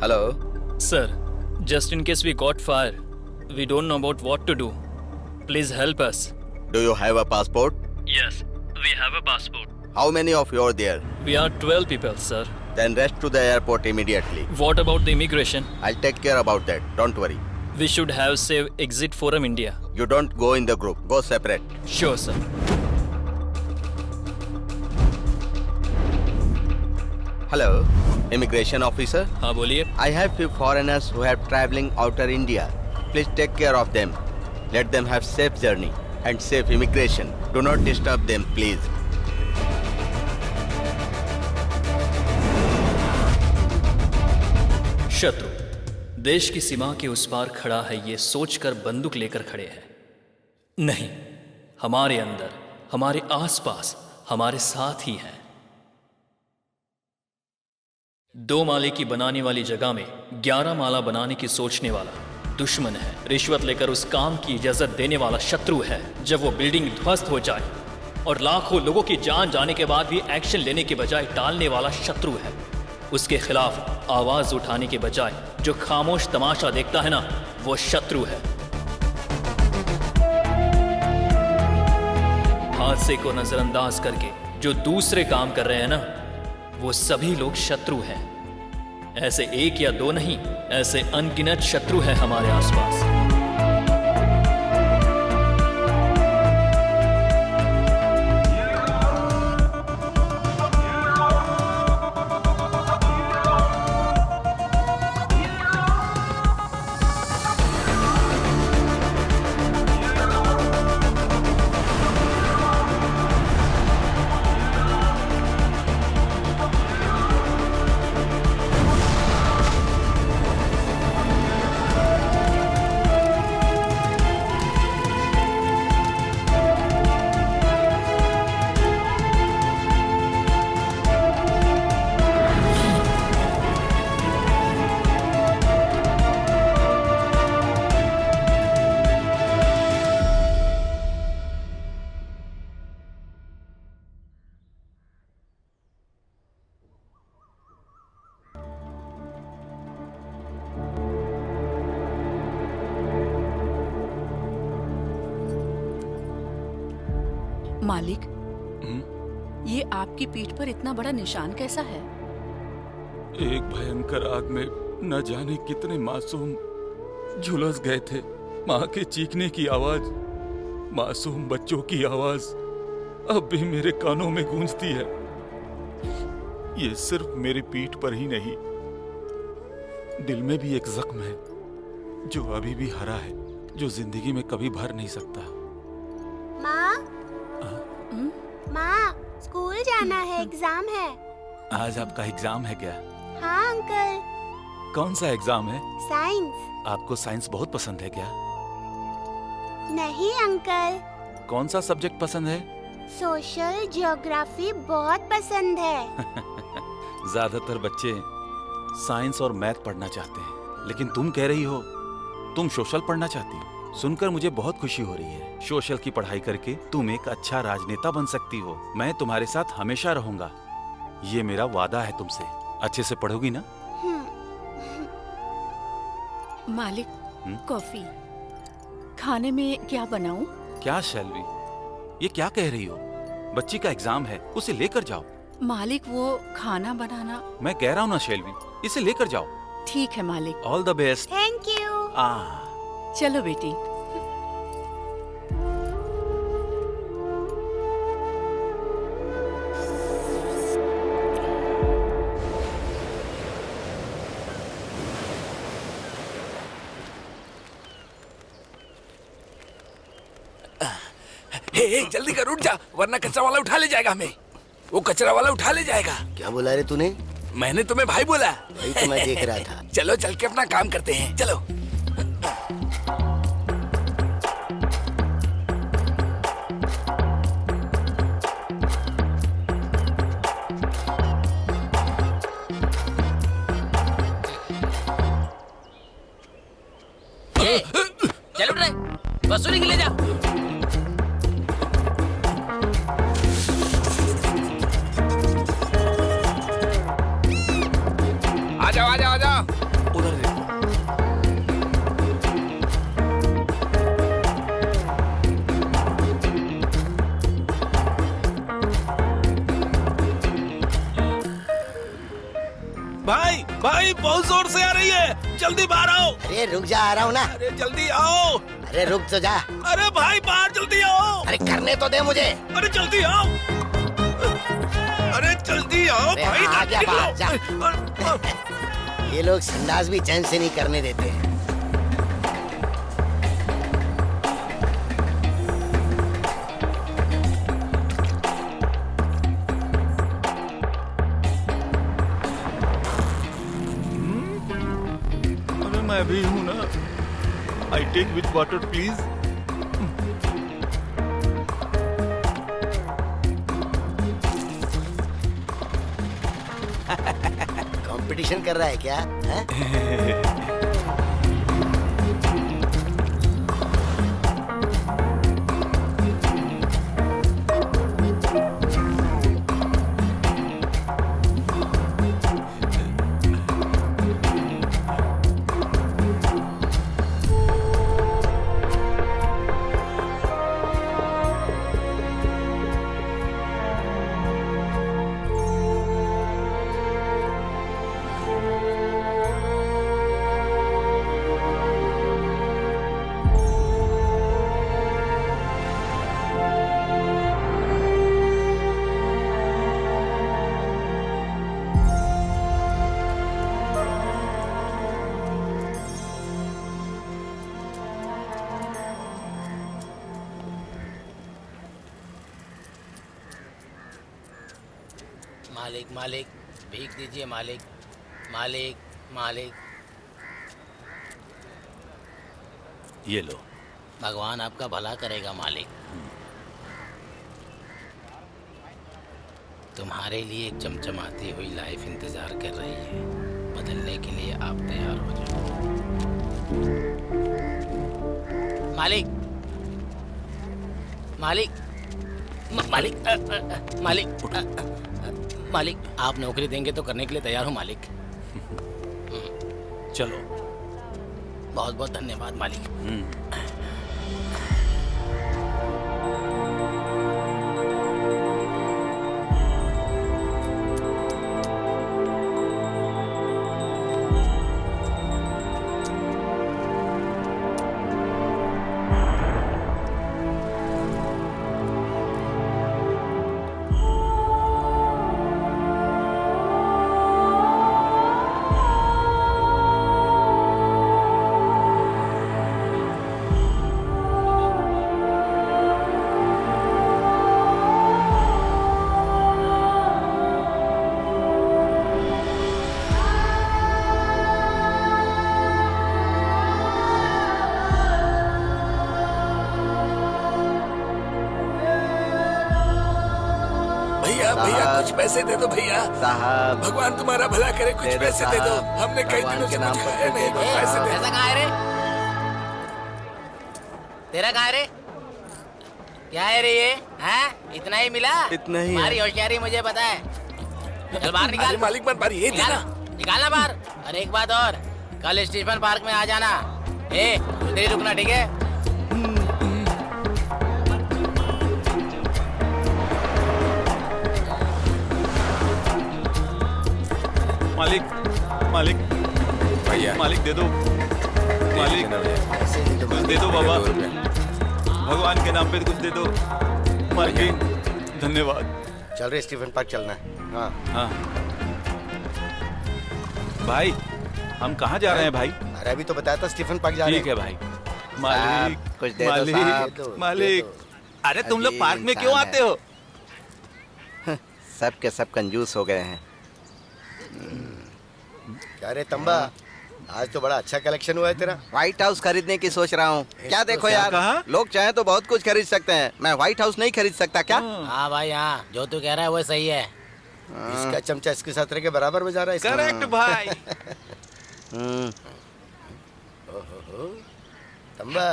Hello. Sir, just in case we got fire, we don't know about what to do. Please help us. Do you have a passport? Yes, we have a passport. How many of you are there? We are 12 people, sir. Then rush to the airport immediately. What about the immigration? I'll take care about that. Don't worry. We should have Save Exit Forum India. You don't go in the group. Go separate. Sure, sir. Hello, immigration officer. हाँ बोलिए. I have few foreigners who are traveling outer India. Please take care of them. Let them have safe journey and safe immigration. Do not disturb them, please. शत्रु देश की सीमा के उस पार खड़ा है, ये सोचकर बंदूक लेकर खड़े हैं. नहीं, हमारे अंदर, हमारे आसपास, हमारे साथ ही हैं. 2 माले की बनाने वाली जगह में 11 माला बनाने की सोचने वाला दुश्मन है. रिश्वत लेकर उस काम की इजाजत देने वाला शत्रु है. जब वो बिल्डिंग ध्वस्त हो जाए और लाखों लोगों की जान जाने के बाद भी एक्शन लेने के बजाय टालने वाला शत्रु है. उसके खिलाफ आवाज उठाने के बजाय जो खामोश तमाशा देखता है ना, वो शत्रु है. हादसे को नजरअंदाज करके जो दूसरे काम कर रहे हैं ना, वो सभी लोग शत्रु हैं. ऐसे 1 या 2 नहीं, ऐसे अनगिनत शत्रु हैं हमारे आसपास. मालिक, ये आपकी पीठ पर इतना बड़ा निशान कैसा है? एक भयंकर आग में न जाने कितने मासूम झुलस गए थे. माँ के चीखने की आवाज, मासूम बच्चों की आवाज अब भी मेरे कानों में गूंजती है. ये सिर्फ मेरी पीठ पर ही नहीं, दिल में भी एक जख्म है जो अभी भी हरा है, जो जिंदगी में कभी भर नहीं सकता. माँ, स्कूल जाना है, एग्जाम है. आज आपका एग्जाम है क्या? हाँ अंकल. कौन सा एग्जाम है? साइंस. आपको साइंस बहुत पसंद है क्या? नहीं अंकल. कौन सा सब्जेक्ट पसंद है? सोशल ज्योग्राफी बहुत पसंद है. ज्यादातर बच्चे साइंस और मैथ पढ़ना चाहते हैं, लेकिन तुम कह रही हो तुम सोशल पढ़ना चाहती हो. सुनकर मुझे बहुत खुशी हो रही है. सोशल की पढ़ाई करके तुम एक अच्छा राजनेता बन सकती हो. मैं तुम्हारे साथ हमेशा रहूंगा, ये मेरा वादा है तुमसे. अच्छे से पढ़ोगी ना? मालिक, कॉफी. खाने में क्या बनाऊं? क्या शैलवी, ये क्या कह रही हो? बच्ची का एग्जाम है, उसे लेकर जाओ. मालिक, वो खाना बनाना. मैं कह रहा हूँ ना शैलवी, इसे लेकर जाओ. ठीक है मालिक. All the best. Thank you. चलो बेटी. जल्दी कर, उठ जा, वरना कचरा वाला उठा ले जाएगा हमें. वो कचरा वाला उठा ले जाएगा. क्या बोला रे तूने? मैंने तुम्हें भाई बोला. वही तो मैं देख रहा था. चलो चल के अपना काम करते हैं, चलो. चल उठ रहे, वसूली के ले जा. आ जाओ आ जाओ आ जाओ. भाई भाई बहुत जोर से आ रही है, जल्दी बाहर आओ। अरे रुक जा, आ रहा हूँ ना। अरे जल्दी आओ। अरे रुक तो जा। अरे भाई बाहर जल्दी आओ। अरे करने तो दे मुझे। अरे जल्दी आओ। अरे जल्दी आओ अरे भाई। हाँ, आ गया बाहर, जा। निकलो। ये लोग संडास भी चैन से नहीं करने देते हैं। अरे मैं भी हूँ ना। I take with water please. Competition कर रहा है क्या? हैं? मालिक मालिक भीख दीजिए मालिक मालिक मालिक। ये लो। भगवान आपका भला करेगा मालिक। तुम्हारे लिए एक चमचमाती हुई लाइफ इंतजार कर रही है। बदलने के लिए आप तैयार हो जाओ मालिक मालिक मालिक मालिक मालिक आप नौकरी देंगे तो करने के लिए तैयार हूँ मालिक। चलो। बहुत बहुत धन्यवाद मालिक। भैया भैया कुछ पैसे दे दो भैया। साहब भगवान तुम्हारा भला करे, कुछ दे दो पैसे दे दो। साहब, हमने कई भगवान दिनों के से नाम कुछ पर खाया दे नहीं, दो। कुछ पैसे दे पैसा कहाँ है रे? तेरा कहाँ है रे? क्या है रे ये? हैं? इतना ही मिला? इतना ही है। हमारी होशियारी मुझे पता है। चल बाहर अरे निकाल। मालिक मत मारिए, ये निकाल देना। निकालना बाहर। और एक बात और, कल स्टीफन पार्क में आ जाना। ए उधर ही रुकना, ठीक है? मालिक मालिक भैया मालिक दे दो। मालिक ऐसे ही तो कुछ दे दो बाबा, भगवान के नाम पे कुछ दे दो। मालिक धन्यवाद। चल रहे स्टीफन पार्क चलना है। हाँ हाँ भाई, हम कहाँ जा रहे हैं भाई? अरे अभी तो बताया था स्टीफन पार्क जा रहे ठीक है भाई। मालिक कुछ दे दो मालिक साहब। दे दो, मालिक। दे अरे तुम लोग अजीब पार्क में क्यों इंसान आते है। हो? सब के सब कंजूस हो गए हैं। क्या रे तंबा, आज तो बड़ा अच्छा कलेक्शन हुआ है तेरा। व्हाइट हाउस खरीदने की सोच रहा हूँ। क्या तो देखो क्या यार, कहा? लोग चाहे तो बहुत कुछ खरीद सकते हैं, मैं व्हाइट हाउस नहीं खरीद सकता क्या? हाँ भाई हाँ, जो तू कह रहा है वो सही है। इसका चमचा इसके साथ रह के बराबर बजा रहा है इसका। करेक्ट भाई। हम्म, ओहो, तंबा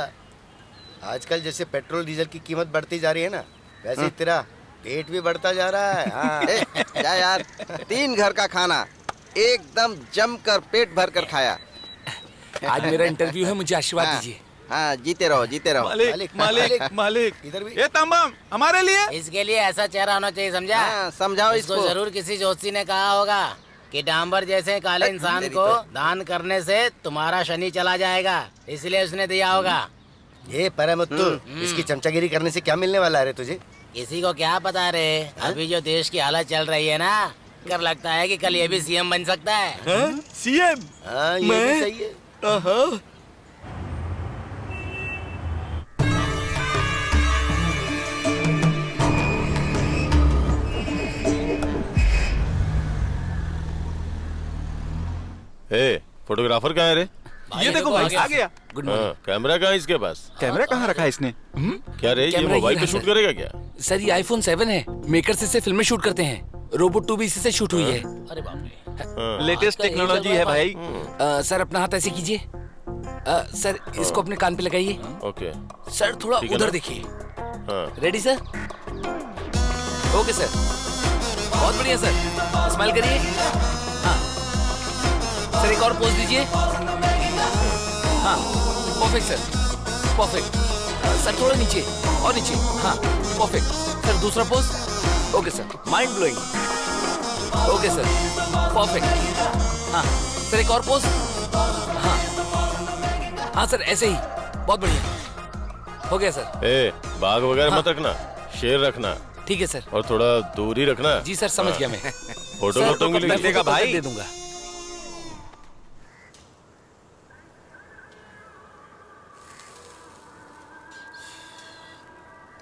आजकल जैसे पेट्रोल डीजल की कीमत बढ़ती जा रही है ना, वैसे ही तेरा पेट भी बढ़ता जा रहा है। हाँ। ए, क्या यार, 3 घर का खाना एकदम जमकर पेट भर कर खाया। आज मेरा इंटरव्यू है, मुझे आशीर्वाद हाँ, दीजिए। हाँ, जीते रहो जीते रहो। मालिक मालिक, मालिक मालिक। मालिक, इधर भी। ये तंबम हमारे लिए। इसके लिए ऐसा चेहरा होना चाहिए, समझा? हाँ, समझाओ इसको इसको। जरूर किसी जोशी ने कहा होगा कि डांबर जैसे काले इंसान को दान करने से तुम्हारा शनि चला जाएगा, इसलिए उसने दिया होगा। ये परमुत्तु, इसकी चमचागिरी करने से क्या मिलने वाला है रे तुझे? किसी को क्या पता रे, अभी जो देश की हालत चल रही है ना, कर लगता है कि कल ये भी सीएम बन सकता है। सीएम? हाँ, ये भी सही है। फोटोग्राफर कहाँ है रे? ये देखो भाई आ गया। Good morning. कैमरा कहाँ है इसके पास? कैमरा कहाँ रखा है इसने? क्या रे, ये कैमरा मोबाइल ये पे रहा शूट सर। करेगा क्या? सर ये आईफोन 7 है, मेकर से फिल्में शूट करते हैं। रोबोट 2 भी इसी से शूट हुई है। अरे बाप रे, लेटेस्ट टेक्नोलॉजी है भाई। सर अपना हाथ ऐसे कीजिए। सर इसको अपने कान पे लगाइए। ओके। सर थोड़ा ठीक है उधर ना? देखिए। हाँ। Ready sir? ओके सर, बहुत बढ़िया सर, स्माइल करिए। हाँ सर, एक और पोज दीजिए। हाँ परफेक्ट सर, परफेक्ट। सर थोड़ा नीचे और नीचे। हाँ परफेक्ट सर, दूसरा pose. Okay sir, mind blowing. Okay sir, perfect. हाँ सर, एक और पोज। हाँ हाँ सर, ऐसे ही, बहुत बढ़िया हो गया सर। ए, बाघ वगैरह हाँ। मत रखना, शेर रखना ठीक है सर। और थोड़ा दूर ही रखना। जी सर, समझ हाँ। गया मैं। फोटो सर, तो मैं मिलेगा फोटो भाई। दे दूंगा।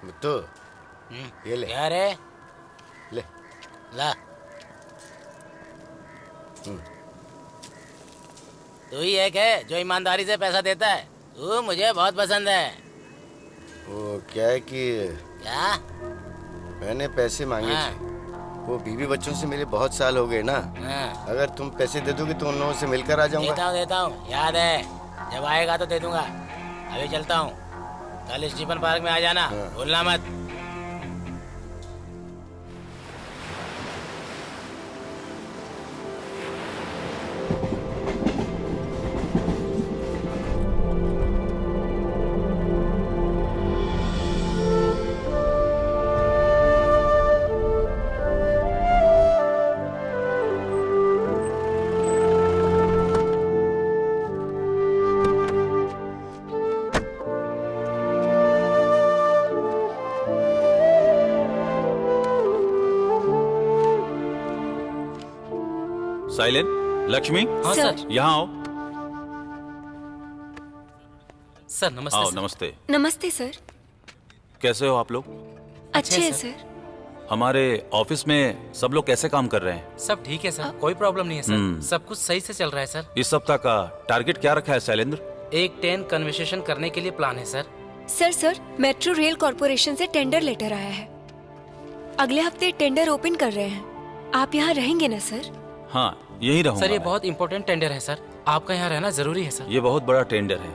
मुत्तु, ये ले क्या रे? ले। ला, तू ही एक है जो ईमानदारी से पैसा देता है। तू मुझे बहुत पसंद है। वो क्या है कि क्या? मैंने पैसे मांगे हाँ। थे, वो बीवी बच्चों से मिले बहुत साल हो गए ना। हाँ, अगर तुम पैसे दे दोगे तो उन लोगों से मिलकर आ जाऊंगा। देता हूँ, याद है, जब आएगा तो दे दूंगा। अभी चलता हूँ, कल स्टीफन पार्क में आ जाना, हाँ। भूलना मत। साइलेंट, लक्ष्मी, हाँ सर। यहाँ आओ। सर नमस्ते। आओ, सर। नमस्ते। नमस्ते सर। कैसे हो आप लोग? अच्छे हैं सर। सर। हमारे ऑफिस में सब लोग कैसे काम कर रहे हैं? सब ठीक है सर, कोई प्रॉब्लम नहीं है सर, सब कुछ सही से चल रहा है सर। इस सप्ताह का टारगेट क्या रखा है शैलेंद्र? एक 10 कन्वर्सेशन करने के लिए प्लान है sir. Sir metro rail corporation से टेंडर लेटर आया है। अगले हफ्ते टेंडर ओपन कर रहे हैं। आप यहाँ रहेंगे ना सर? हाँ, यही रहूंगा सर ये मैं। बहुत इंपॉर्टेंट टेंडर है सर, आपका यहाँ रहना जरूरी है सर। ये बहुत बड़ा टेंडर है,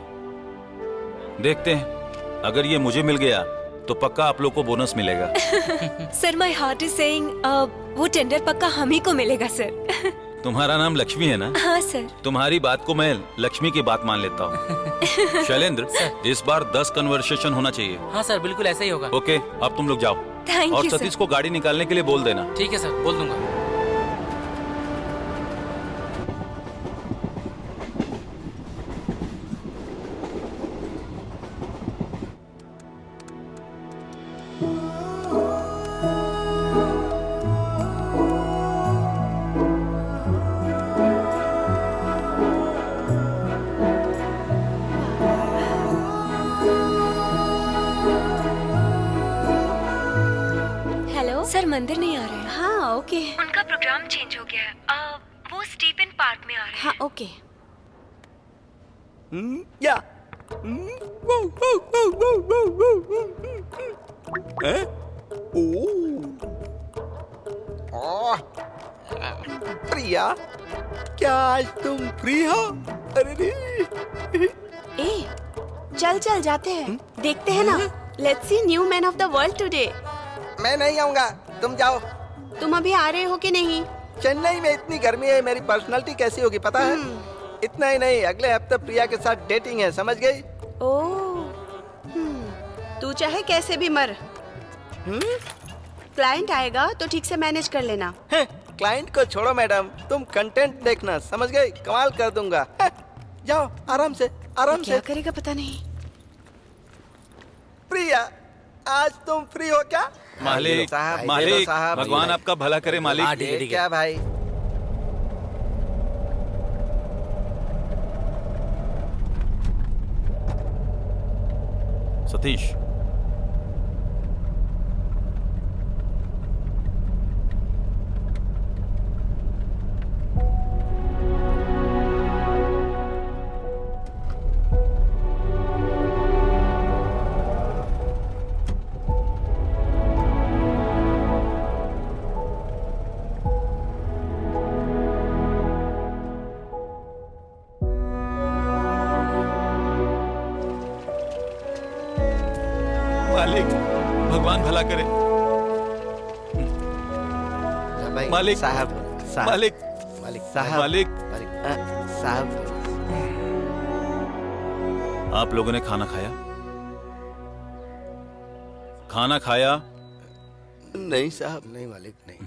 देखते हैं। अगर ये मुझे मिल गया तो पक्का आप लोग को बोनस मिलेगा। Sir my heart is saying वो टेंडर पक्का हम ही को मिलेगा सर। तुम्हारा नाम लक्ष्मी है ना? हाँ सर। तुम्हारी बात को मैं लक्ष्मी की बात मान लेता हूँ। शैलेंद्र, इस बार 10 कन्वर्सेशन होना चाहिए। हाँ सर, बिल्कुल ऐसा ही होगा। ओके, अब तुम लोग जाओ। थैंक और यू सतीश सर। को गाड़ी निकालने के लिए बोल देना। ठीक है सर, बोल दूंगा। हेलो सर, मंदिर नहीं आ रहे हैं। हाँ ओके। उनका प्रोग्राम चेंज हो गया है। वो स्टीफन पार्क में आ रहे हैं। हाँ ओके। या प्रिया, क्या आज तुम फ्री हो? अरे रे, ए, चल चल जाते हैं, देखते हैं ना। Let's see new man of the world today. मैं नहीं आऊंगा, तुम जाओ। तुम अभी आ रहे हो कि नहीं? चेन्नई में इतनी गर्मी है, मेरी पर्सनालिटी कैसी होगी पता है? इतना ही नहीं, अगले हफ्ते प्रिया के साथ डेटिंग है, समझ गई? ओह, तू चाहे कैसे भी मर, क्लाइंट आएगा तो ठीक से मैनेज कर लेना। क्लाइंट को छोड़ो मैडम, तुम कंटेंट देखना, समझ गए? कमाल कर दूंगा। जाओ आराम से, आराम से। क्या करेगा पता नहीं। प्रिया, आज तुम फ्री हो क्या? मालिक साहब, मालिक, साहब, भगवान आपका भला करे मालिक। हाँ, ठीक है, ठीक है। क्या भाई? सतीश, मालिक भगवान भला करे। भाई मालिक साहब, साहब, मालिक मालिक साहब, मालिक, साहब, आप लोगों ने खाना खाया? खाना खाया? नहीं साहब। नहीं मालिक, नहीं।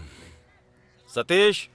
सतीश,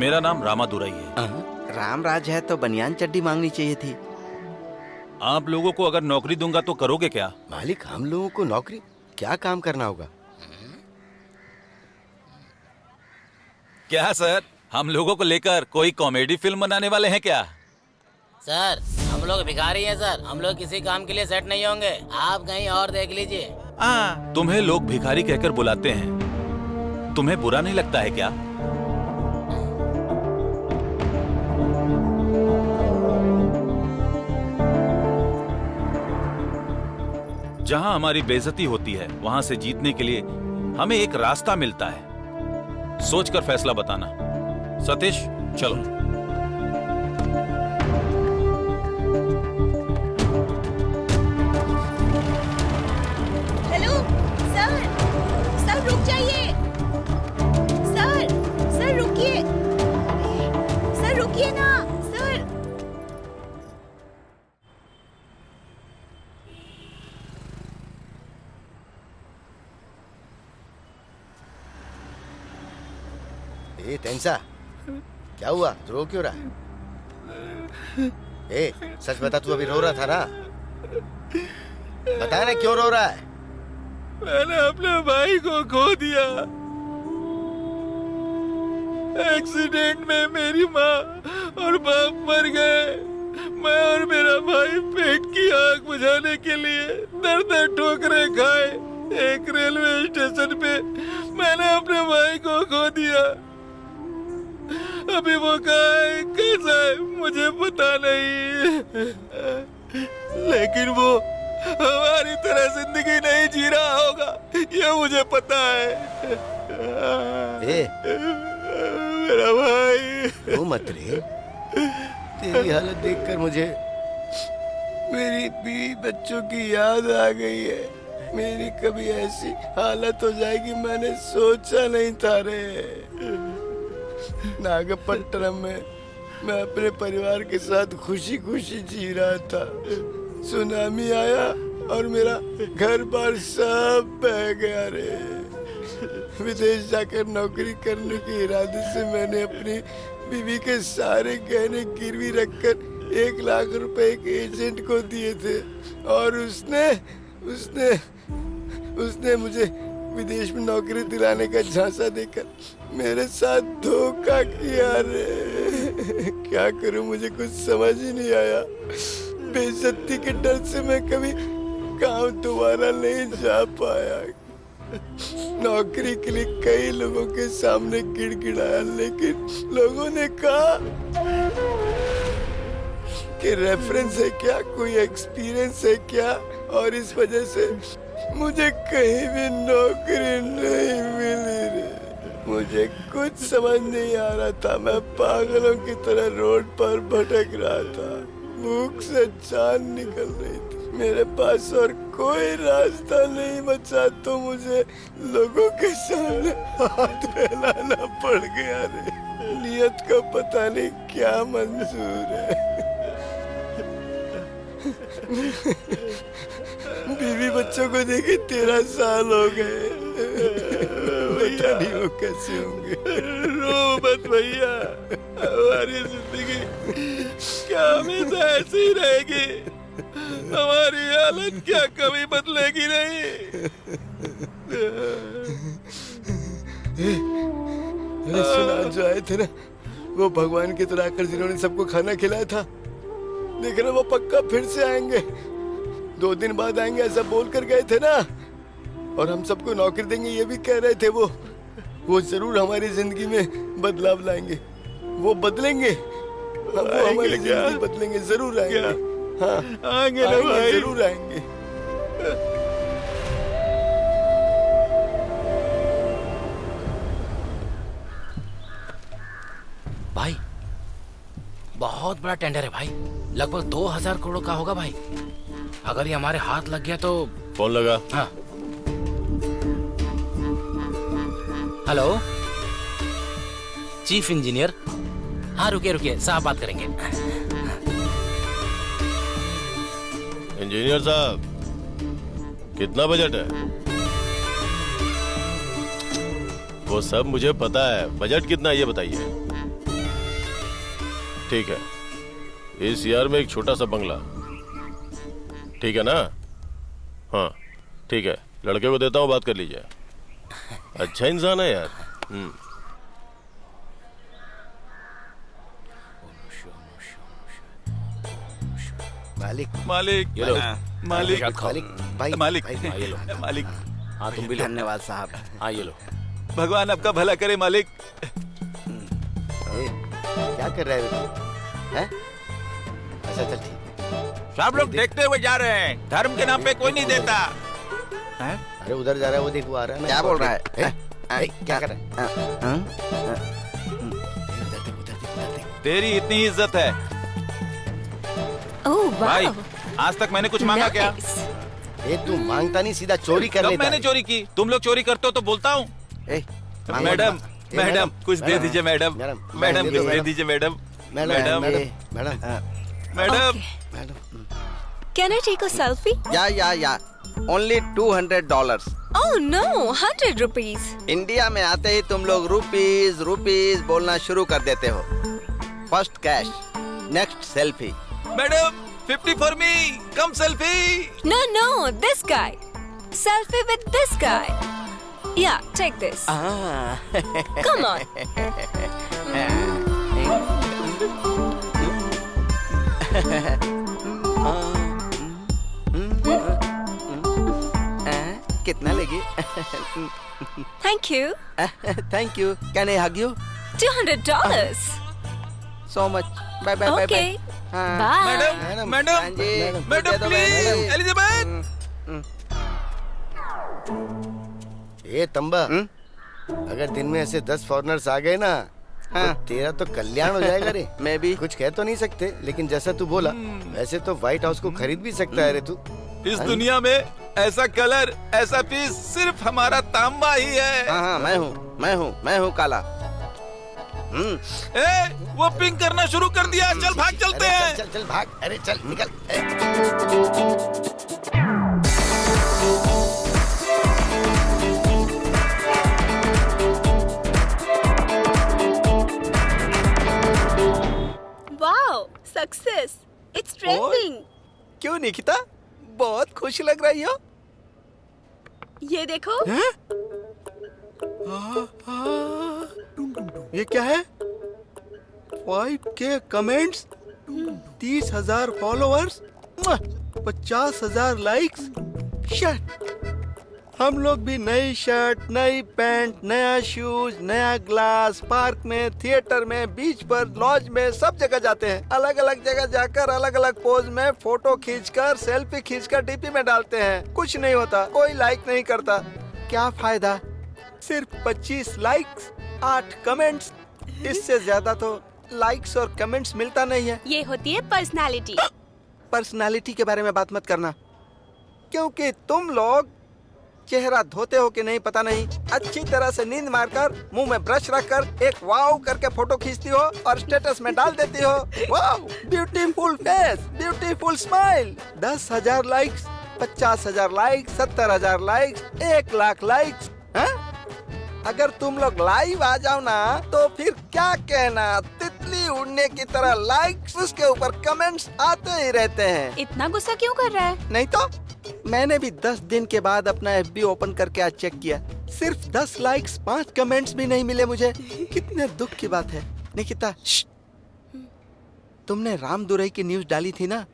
मेरा नाम रामादुराई है। राम राज है तो बनियान चड्डी मांगनी चाहिए थी। आप लोगों को अगर नौकरी दूंगा तो करोगे क्या? मालिक, हम लोगों को नौकरी क्या काम करना होगा? क्या सर, हम लोगों को लेकर कोई कॉमेडी फिल्म बनाने वाले हैं क्या? सर, हम लोग भिखारी हैं सर, हम लोग किसी काम के लिए सेट नहीं होंगे, आप कहीं और देख लीजिए। तुम्हें लोग भिखारी कहकर बुलाते हैं, तुम्हें बुरा नहीं लगता है क्या? जहां हमारी बेइज्जती होती है वहां से जीतने के लिए हमें एक रास्ता मिलता है। सोचकर फैसला बताना। सतीश, चलो। हेलो सर, सर रुक जाइए। सर रुकिए। सर रुकिए ना सर। ए तेंसा, क्या हुआ? रो क्यों रहा है? ए सच बता, तू अभी रो रहा था ना? बता ना क्यों रो रहा है? मैंने अपने भाई को खो दिया। एक्सीडेंट में मेरी माँ और बाप मर गए। मैं और मेरा भाई पेट की आग बुझाने के लिए दर दर ठोकरें खाए। एक रेलवे स्टेशन पे मैंने अपने भाई को खो दिया। अभी वो कहाँ है, कैसा है, मुझे पता नहीं, लेकिन वो हमारी तरह जिंदगी नहीं जी रहा होगा, ये मुझे पता है। ए मेरा भाई। रो मत रे। तेरी हालत देखकर मुझे मेरी बीवी बच्चों की याद आ गई है। मेरी कभी ऐसी हालत हो जाएगी मैंने सोचा नहीं था रे। नागपट्टनम में मैं अपने परिवार के साथ खुशी खुशी जी रहा था। सुनामी आया और मेरा घर बार सब बह गया रे। विदेश जाकर नौकरी करने के इरादे से मैंने अपनी बीवी के सारे गहने गिरवी रखकर 1 लाख रुपए एक एजेंट को दिए थे और उसने मुझे विदेश में नौकरी दिलाने का झांसा देकर मेरे साथ धोखा किया रे। क्या करूं, मुझे कुछ समझ ही नहीं आया। बेइज्जती के डर से मैं कभी गांव दोबारा नहीं जा पाया। नौकरी के लिए कई लोगों के सामने गिड़गिड़ाया, लेकिन लोगों ने कहा कि रेफरेंस है क्या, कोई एक्सपीरियंस है क्या, और इस वजह से मुझे कहीं भी नौकरी नहीं मिली रे। मुझे कुछ समझ नहीं आ रहा था, मैं पागलों की तरह रोड पर भटक रहा था। भूख से जान निकल रही थी, मेरे पास और कोई रास्ता नहीं बचा, तो मुझे लोगों के सामने हाथ फैलाना पड़ गया रे। नियत का पता नहीं क्या मंजूर है। बीवी बच्चों को देखे 13 साल हो गए, पता नहीं वो कैसे होंगे। रो मत भैया, हमारी जिंदगी क्या हमेशा ऐसी ही रहेगी? हमारी हालत क्या कभी बदलेगी नहीं? अरे सुना, जो आए थे ना वो भगवान की तरह आकर जिन्होंने सबको खाना खिलाया था, देखना वो पक्का फिर से आएंगे। 2 दिन बाद आएंगे ऐसा बोल कर गए थे ना, और हम सबको नौकरी देंगे ये भी कह रहे थे। वो जरूर हमारी जिंदगी में बदलाव लाएंगे, वो बदलेंगे, वो हमारी जिंदगी बदलेंगे, जरूर आएंगे। हाँ आएंगे ना भाई, जरूर आएंगे। भाई बहुत बड़ा टेंडर है भाई, लगभग 2000 करोड़ का होगा भाई। अगर ये हमारे हाथ लग गया तो। फोन लगा। हाँ हेलो चीफ इंजीनियर। हाँ रुकिए रुकिए, साहब बात करेंगे। इंजीनियर साहब, कितना बजट है? वो सब मुझे पता है, बजट कितना है ये बताइए। ठीक है, इस ईयर में एक छोटा सा बंगला, ठीक है ना? हाँ ठीक है, लड़के को देता हूँ, बात कर लीजिए। अच्छा इंसान है यार। मालिक मालिक ये लो। मालिक मालिक भाई मालिक ये लो। मालिक, हाँ तुम भी लो। धन्यवाद साहब। हाँ ये लो। भगवान आपका भला करे मालिक। क्या कर रहा है तू? हैं? अच्छा चल ठीक है। सब लोग देखते हुए जा रहे हैं, धर्म के नाम पे कोई नहीं देता। अरे उधर जा रहा है, वो देख, वो आ रहा है ना। क्या बोल रहा है? क्या कर रहा है? तेरी इतनी इज्जत है ओह भाई, वाह, आज तक मैंने कुछ मांगा क्या? ए तू मांगता नहीं, सीधा चोरी कर कब लेता मैंने है। चोरी की? तुम लोग चोरी करते हो तो बोलता हूँ। मैडम मैडम कुछ दे दीजिए मैडम, मैडम कुछ दे दीजिए madam, madam madam. Can I take a selfie? Yeah only $200। Oh no, 100 rupees. India में आते ही तुम लोग रुपीज रुपीज बोलना शुरू कर देते हो। First cash, next selfie. Madam 50 for me, come selfie. No, no, this guy. Selfie with this guy. Yeah, take this. Come on. कितना लेगी? Thank you. Thank you. Can I hug you? $200. So much. Bye bye bye Okay. Bye. Madam madam madam please, Elizabeth. ए तंबा, अगर दिन में ऐसे 10 foreigners आ गए ना, तो तेरा तो कल्याण हो जाएगा रे। मैं भी कुछ कह तो नहीं सकते, लेकिन जैसा तू बोला वैसे तो व्हाइट हाउस को खरीद भी सकता है रे तू। इस दुनिया में ऐसा कलर, ऐसा पीस सिर्फ हमारा तांबा ही है। हाँ मैं हूँ काला। ए, वो पिंक करना शुरू कर दिया, चल भाग चलते हैं। चल चल भाग, अरे चल निकल। Wow, success, it's trending. क्यों निकिता, बहुत खुश लग रही हो। ये देखो। ये क्या है? 5K comments, 30,000 followers, 50,000 likes. Shut! हम लोग भी नई शर्ट, नई पैंट, नया शूज, नया ग्लास, पार्क में, थिएटर में, बीच पर, लॉज में, सब जगह जाते हैं। अलग अलग जगह जाकर अलग अलग पोज में फोटो खींचकर, सेल्फी खींचकर डीपी में डालते हैं। कुछ नहीं होता, कोई लाइक नहीं करता। क्या फायदा? सिर्फ 25 लाइक्स, 8 कमेंट्स। इससे ज्यादा तो लाइक्स और कमेंट्स मिलता नहीं है। ये होती है पर्सनालिटी। पर्सनालिटी के बारे में बात मत करना, क्योंकि तुम लोग चेहरा धोते हो कि नहीं पता नहीं, अच्छी तरह से नींद मारकर, मुंह में ब्रश रखकर एक वाव करके फोटो खींचती हो और स्टेटस में डाल देती हो। Wow, beautiful face, beautiful smile. 10,000 likes, 50,000 likes, 70,000 likes, 1 lakh likes. अगर तुम लोग लाइव आ जाओ ना तो फिर क्या कहना, तितली उड़ने की तरह लाइक्स, उसके ऊपर कमेंट्स आते ही रहते हैं। इतना गुस्सा क्यों कर रहा है? नहीं तो मैंने भी 10 दिन के बाद अपना FB ओपन करके आज चेक किया, सिर्फ 10 लाइक्स, 5 कमेंट्स भी नहीं मिले मुझे। कितने दुख की बात है। निकिता, तुमने राम दुरई की न्यूज डाली थी ना,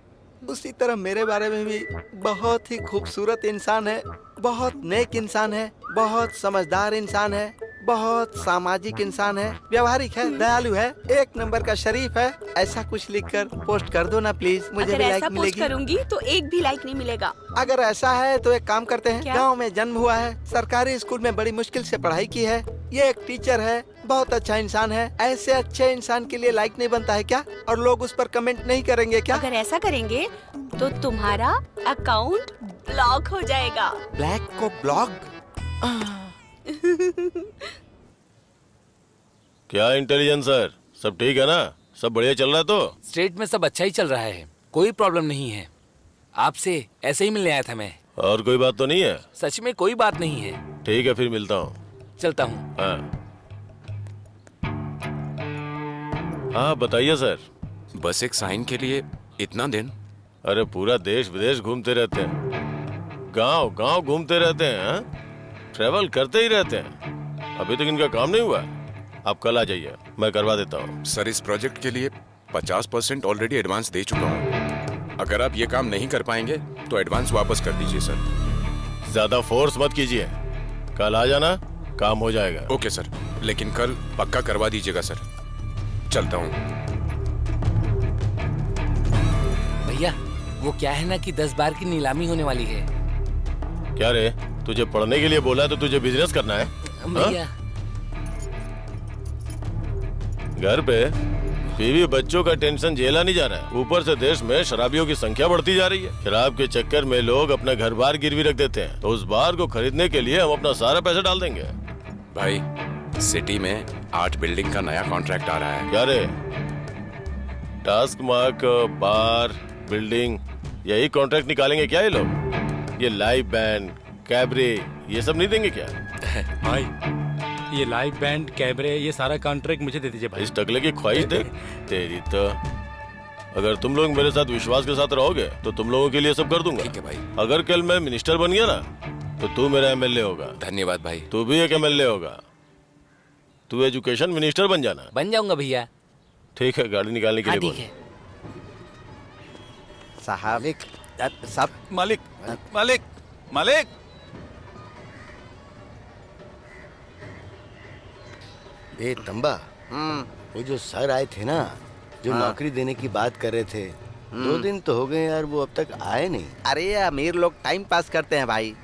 उसी तरह मेरे बारे में भी बहुत ही खूबसूरत इंसान है, बहुत नेक इंसान है, बहुत समझदार इंसान है, बहुत सामाजिक इंसान है, व्यवहारिक है, दयालु है, 1 नंबर का शरीफ है। ऐसा कुछ लिखकर पोस्ट कर दो ना प्लीज, मुझे अगर भी लाइक ऐसा मिलेगी। पोस्ट करूंगी तो एक भी लाइक नहीं मिलेगा। अगर ऐसा है तो एक काम करते हैं, क्या? गांव में जन्म हुआ है, सरकारी स्कूल में बड़ी मुश्किल से पढ़ाई की है, ये एक टीचर है, बहुत अच्छा इंसान है। ऐसे अच्छे इंसान के लिए लाइक नहीं बनता है क्या? और लोग उस पर कमेंट नहीं करेंगे क्या? अगर ऐसा करेंगे तो तुम्हारा अकाउंट ब्लॉक हो जाएगा। ब्लैक को ब्लॉक? क्या इंटेलिजेंस सर, सब ठीक है ना? सब बढ़िया चल रहा है तो? स्टेट में सब अच्छा ही चल रहा है, कोई प्रॉब्लम नहीं है। आपसे ऐसे ही मिलने आया था मैं। और कोई बात तो नहीं है? सच में कोई बात नहीं है। ठीक है, फिर मिलता हूँ। चलता हूँ। हाँ बताइए सर। बस एक साइन के लिए इतना दिन? अरे पूरा देश विदेश घूमते रहते हैं, गांव गांव घूमते रहते हैं, हाँ? ट्रेवल करते ही रहते हैं। अभी तक इनका काम नहीं हुआ। आप कल आ जाइए, मैं करवा देता हूँ। सर, इस प्रोजेक्ट के लिए 50% ऑलरेडी एडवांस दे चुका हूँ। अगर आप ये काम नहीं कर पाएंगे तो एडवांस वापस कर दीजिए सर। ज्यादा फोर्स मत कीजिए, कल आ जाना, काम हो जाएगा। ओके सर, लेकिन कल पक्का करवा दीजिएगा सर। चलता हूँ। भैया, वो क्या है ना कि 10 बार की नीलामी होने वाली है। क्या रे, तुझे पढ़ने के लिए बोला है तो तुझे बिजनेस करना है? भैया, घर पे बीवी बच्चों का टेंशन झेला नहीं जा रहा है, ऊपर से देश में शराबियों की संख्या बढ़ती जा रही है। शराब के चक्कर में लोग अपना घर बार गिरवी रख देते हैं, तो उस बार को खरीदने के लिए हम अपना सारा पैसा डाल देंगे। भाई, सिटी में 8 बिल्डिंग का नया कॉन्ट्रैक्ट आ रहा है। क्या रे, टास्क मार्क, बार, बिल्डिंग, यही कॉन्ट्रैक्ट निकालेंगे क्या ये लोग? ये लाइव बैंड, कैबरे, ये सब नहीं देंगे क्या? भाई, ये लाइव बैंड, कैबरे, ये सारा कॉन्ट्रैक्ट मुझे दे दीजिए भाई। इस टकले की ख्वाहिश देख तेरी तो। अगर तुम लोग मेरे साथ विश्वास के साथ रहोगे तो तुम लोगों के लिए सब कर दूंगा। ठीक है भाई। अगर कल मैं मिनिस्टर बन गया ना तो तू मेरा MLA होगा। धन्यवाद भाई। तू भी एक MLA होगा। तू एजुकेशन मिनिस्टर बन जाना। बन जाऊंगा भैया। ठीक है, गाड़ी निकालने के लिए बोल। ठीक है साहब, सब मालिक, मालिक, मालिक। ए तंबा, वो जो सर आए थे ना, जो नौकरी देने की बात कर रहे थे, 2 दिन तो हो गए यार, वो अब तक आए नहीं। अरे अमीर लोग टाइम पास करते हैं भाई,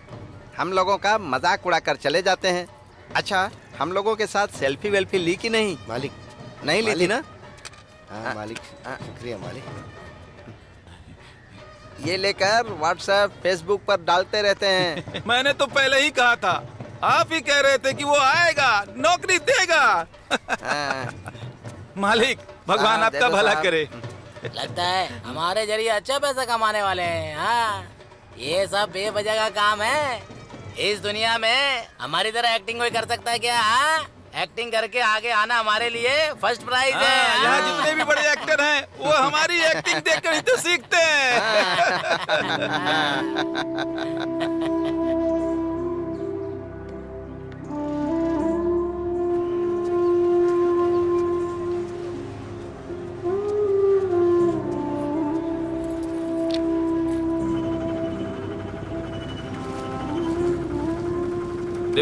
हम लोगों का मजाक उड़ाकर चले जाते हैं। अच्छा, हम लोगों के साथ सेल्फी वेल्फी ली कि नहीं? मालिक, नहीं ली थी ना? हाँ मालिक, शुक्रिया मालिक। ये लेकर व्हाट्सएप, फेसबुक पर डालते रहते हैं। मैंने तो पहले ही कहा था, आप ही कह रहे थे कि वो आएगा, नौकरी देगा। मालिक, भगवान आपका भला करे। लगता है हमारे जरिए अच्छा पैसा कमाने वाले हैं। हाँ, ये सब बेवजह का काम है। इस दुनिया में हमारी तरह एक्टिंग कोई कर सकता है क्या? हाँ? एक्टिंग करके आगे आना हमारे लिए फर्स्ट प्राइज है। यहाँ जितने भी बड़े एक्टर हैं वो हमारी एक्टिंग देखकर ही तो सीखते हैं।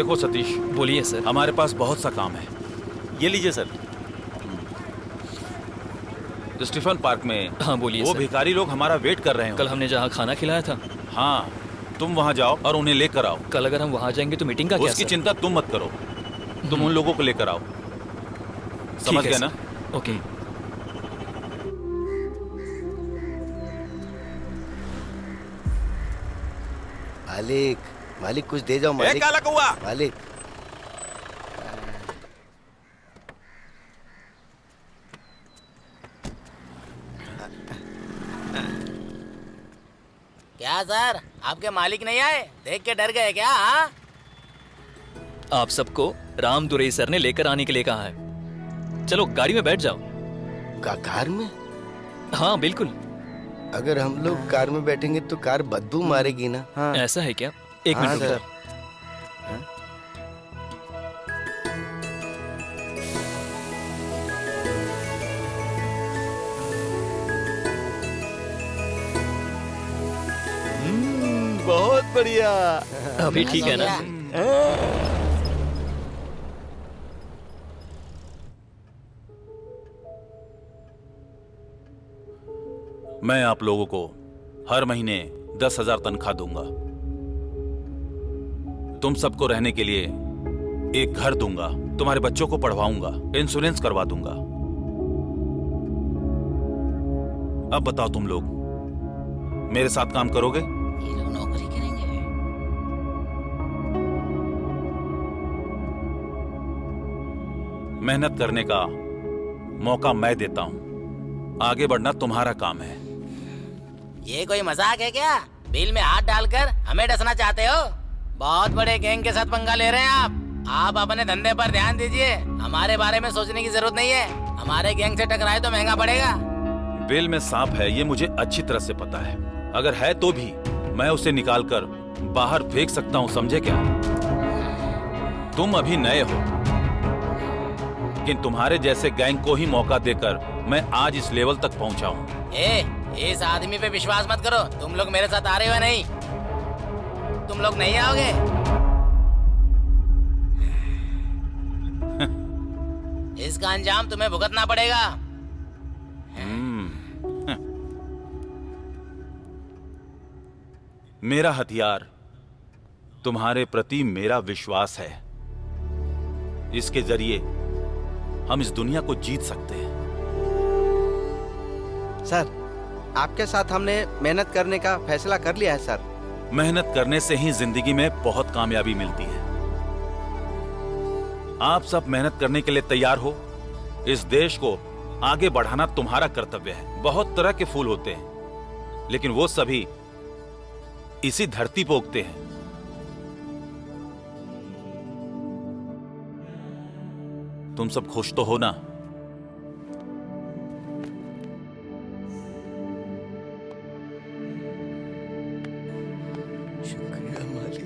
देखो सतीश, बोलिए सर। हमारे पास बहुत सा काम है। ये लीजिए सर। स्टीफन पार्क में। हाँ बोलिए वो सर। भिखारी लोग हमारा वेट कर रहे हैं। कल हमने जहाँ खाना खिलाया था। हाँ, तुम वहाँ जाओ और उन्हें लेकर आओ। कल अगर हम वहाँ जाएंगे तो मीटिंग का क्या उसकी सर? चिंता तुम मत करो, तुम उन लोगों को लेकर आओ। समझ गए ना? ओके। मालिक, मालिक कुछ दे जाओ मालिक। काला कौवा। मालिक। क्या सर, आपके मालिक नहीं आए? देख के डर गए क्या? हाँ? आप सबको राम दुरई सर ने लेकर आने के लिए कहा है। चलो गाड़ी में बैठ जाओ। कार में? हाँ बिल्कुल। अगर हम लोग कार में बैठेंगे तो कार बदबू मारेगी ना। हाँ। ऐसा है क्या? एक मिनट रुको। बहुत बढ़िया। अभी ठीक है ना? मैं आप लोगों को हर महीने 10,000 तनख्वाह दूंगा। तुम सबको रहने के लिए एक घर दूंगा, तुम्हारे बच्चों को पढ़वाऊंगा, इंश्योरेंस करवा दूंगा। अब बताओ तुम लोग मेरे साथ काम करोगे? ये लोग नौकरी करेंगे। मेहनत करने का मौका मैं देता हूं, आगे बढ़ना तुम्हारा काम है। ये कोई मजाक है क्या? बिल में हाथ डालकर हमें डसना चाहते हो? बहुत बड़े गैंग के साथ पंगा ले रहे हैं आप अपने धंधे पर ध्यान दीजिए, हमारे बारे में सोचने की जरूरत नहीं है। हमारे गैंग से टकराए तो महंगा पड़ेगा। बिल में सांप है ये मुझे अच्छी तरह से पता है। अगर है तो भी मैं उसे निकालकर बाहर फेंक सकता हूं, समझे क्या? तुम अभी नए हो, लेकिन तुम्हारे जैसे गैंग को ही मौका देकर मैं आज इस लेवल तक पहुंचा हूं। इस आदमी पे विश्वास मत करो। तुम लोग मेरे साथ आ रहे हो नहीं? तुम लोग नहीं आओगे? इसका अंजाम तुम्हें भुगतना पड़ेगा। मेरा हथियार तुम्हारे प्रति मेरा विश्वास है। इसके जरिए हम इस दुनिया को जीत सकते हैं। सर, आपके साथ हमने मेहनत करने का फैसला कर लिया है सर। मेहनत करने से ही जिंदगी में बहुत कामयाबी मिलती है। आप सब मेहनत करने के लिए तैयार हो? इस देश को आगे बढ़ाना तुम्हारा कर्तव्य है। बहुत तरह के फूल होते हैं, लेकिन वो सभी इसी धरती पर उगते हैं। तुम सब खुश तो हो ना? शुक्रिया मालिक।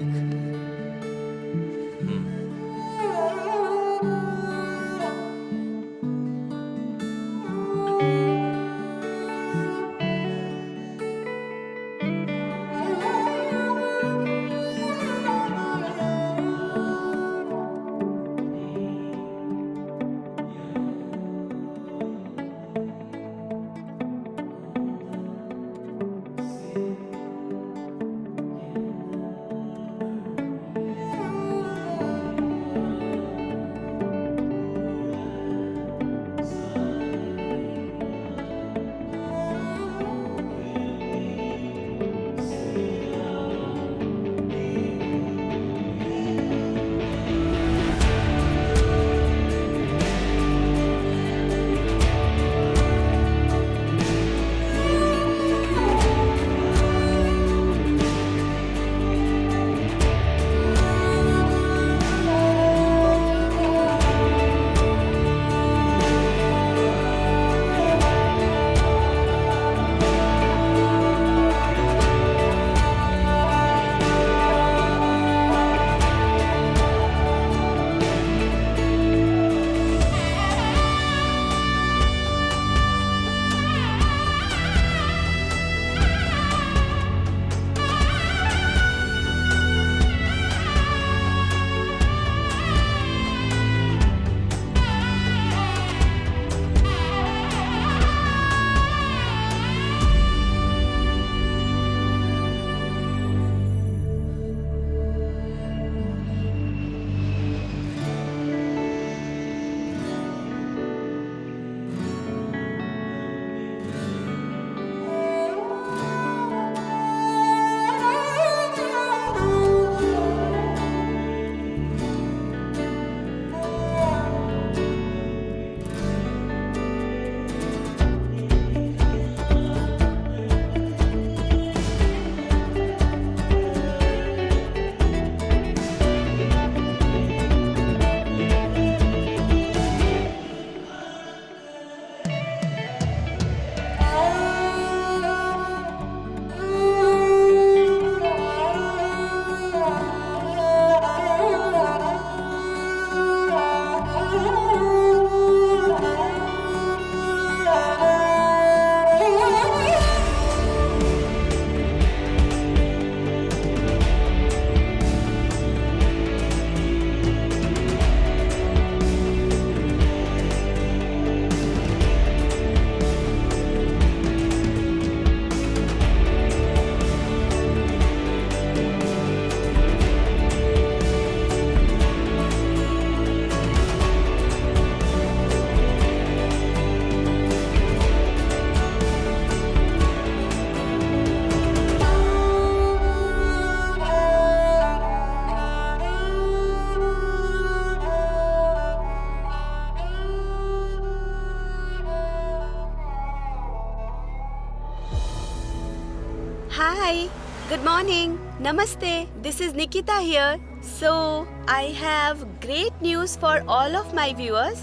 Hi, good morning. Namaste. This is Nikita here. So, I have great news for all of my viewers.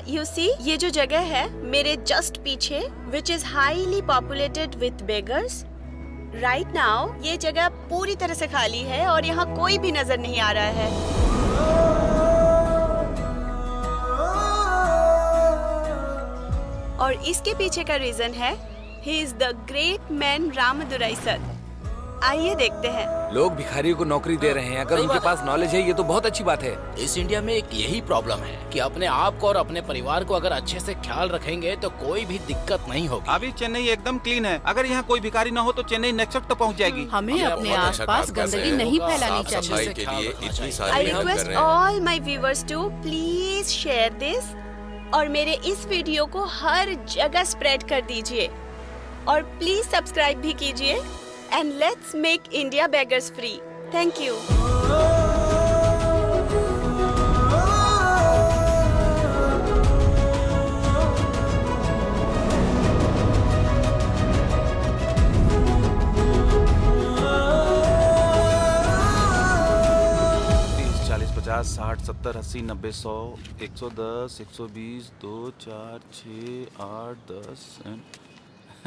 You see, ये जो जगह है मेरे just पीछे, which is highly populated with beggars. Right now, ये जगह पूरी तरह से खाली है और यहाँ कोई भी नजर नहीं आ रहा है। और इसके पीछे का रीजन है He is the great man Ramdurai sir. आइए देखते हैं। लोग भिखारियों को नौकरी दे रहे हैं। अगर उनके पास नॉलेज है ये तो बहुत अच्छी बात है। इस इंडिया में एक यही प्रॉब्लम है कि अपने आप को और अपने परिवार को अगर अच्छे से ख्याल रखेंगे तो कोई भी दिक्कत नहीं होगी। अभी चेन्नई एकदम क्लीन है। अगर यहाँ कोई भिखारी न हो तो चेन्नई नेक्स्ट तक पहुँच जाएगी। हमें अपने आसपास गंदगी नहीं फैलानी चाहिए। I request all my viewers to please share this और मेरे इस वीडियो को हर जगह स्प्रेड कर दीजिए और प्लीज सब्सक्राइब भी कीजिए and let's make India beggars free. Thank you. चालीस 50 60 70 80 90 100 110 120 2 4 6 8 10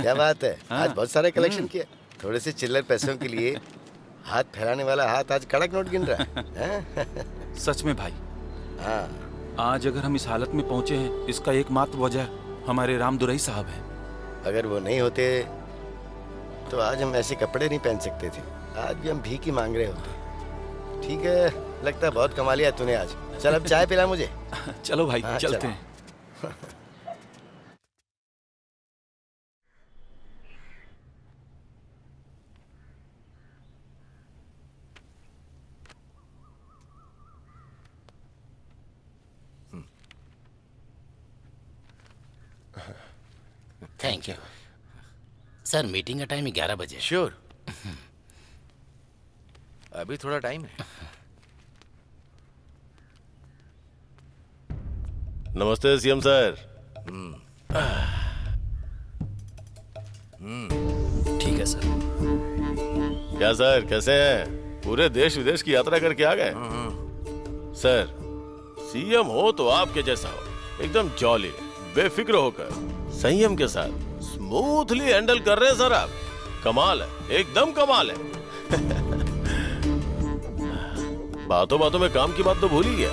क्या बात है? हाँ। आज बहुत सारे कलेक्शन किए। थोड़े से चिल्लर पैसों के लिए हाथ फैलाने वाला हाथ आज कड़क नोट गिन रहा है। सच में भाई। हाँ। आज अगर हम इस हालत में पहुंचे हैं इसका एकमात्र वजह हमारे रामदुराई साहब हैं। अगर वो नहीं होते तो आज हम ऐसे कपड़े नहीं पहन सकते थे। आज भी हम भीख ही मांग रहे होते। ठीक है, लगता है बहुत कमा लिया तूने आज। चल अब चाय पिला मुझे। चलो भाई, हाँ, चलते चलो। हैं। Thank you sir. मीटिंग का टाइम 11 बजे। श्योर। अभी थोड़ा टाइम है। नमस्ते सीएम सर। ठीक है सर। क्या सर, कैसे हैं? पूरे देश विदेश की यात्रा करके आ गए? सर, सीएम हो तो आपके जैसा हो, एकदम जॉली, बेफिक्र होकर, संयम के साथ स्मूथली हैंडल कर रहे हैं सर आप। कमाल है, एकदम कमाल है। बातों बातों में काम की बात तो भूल ही गया।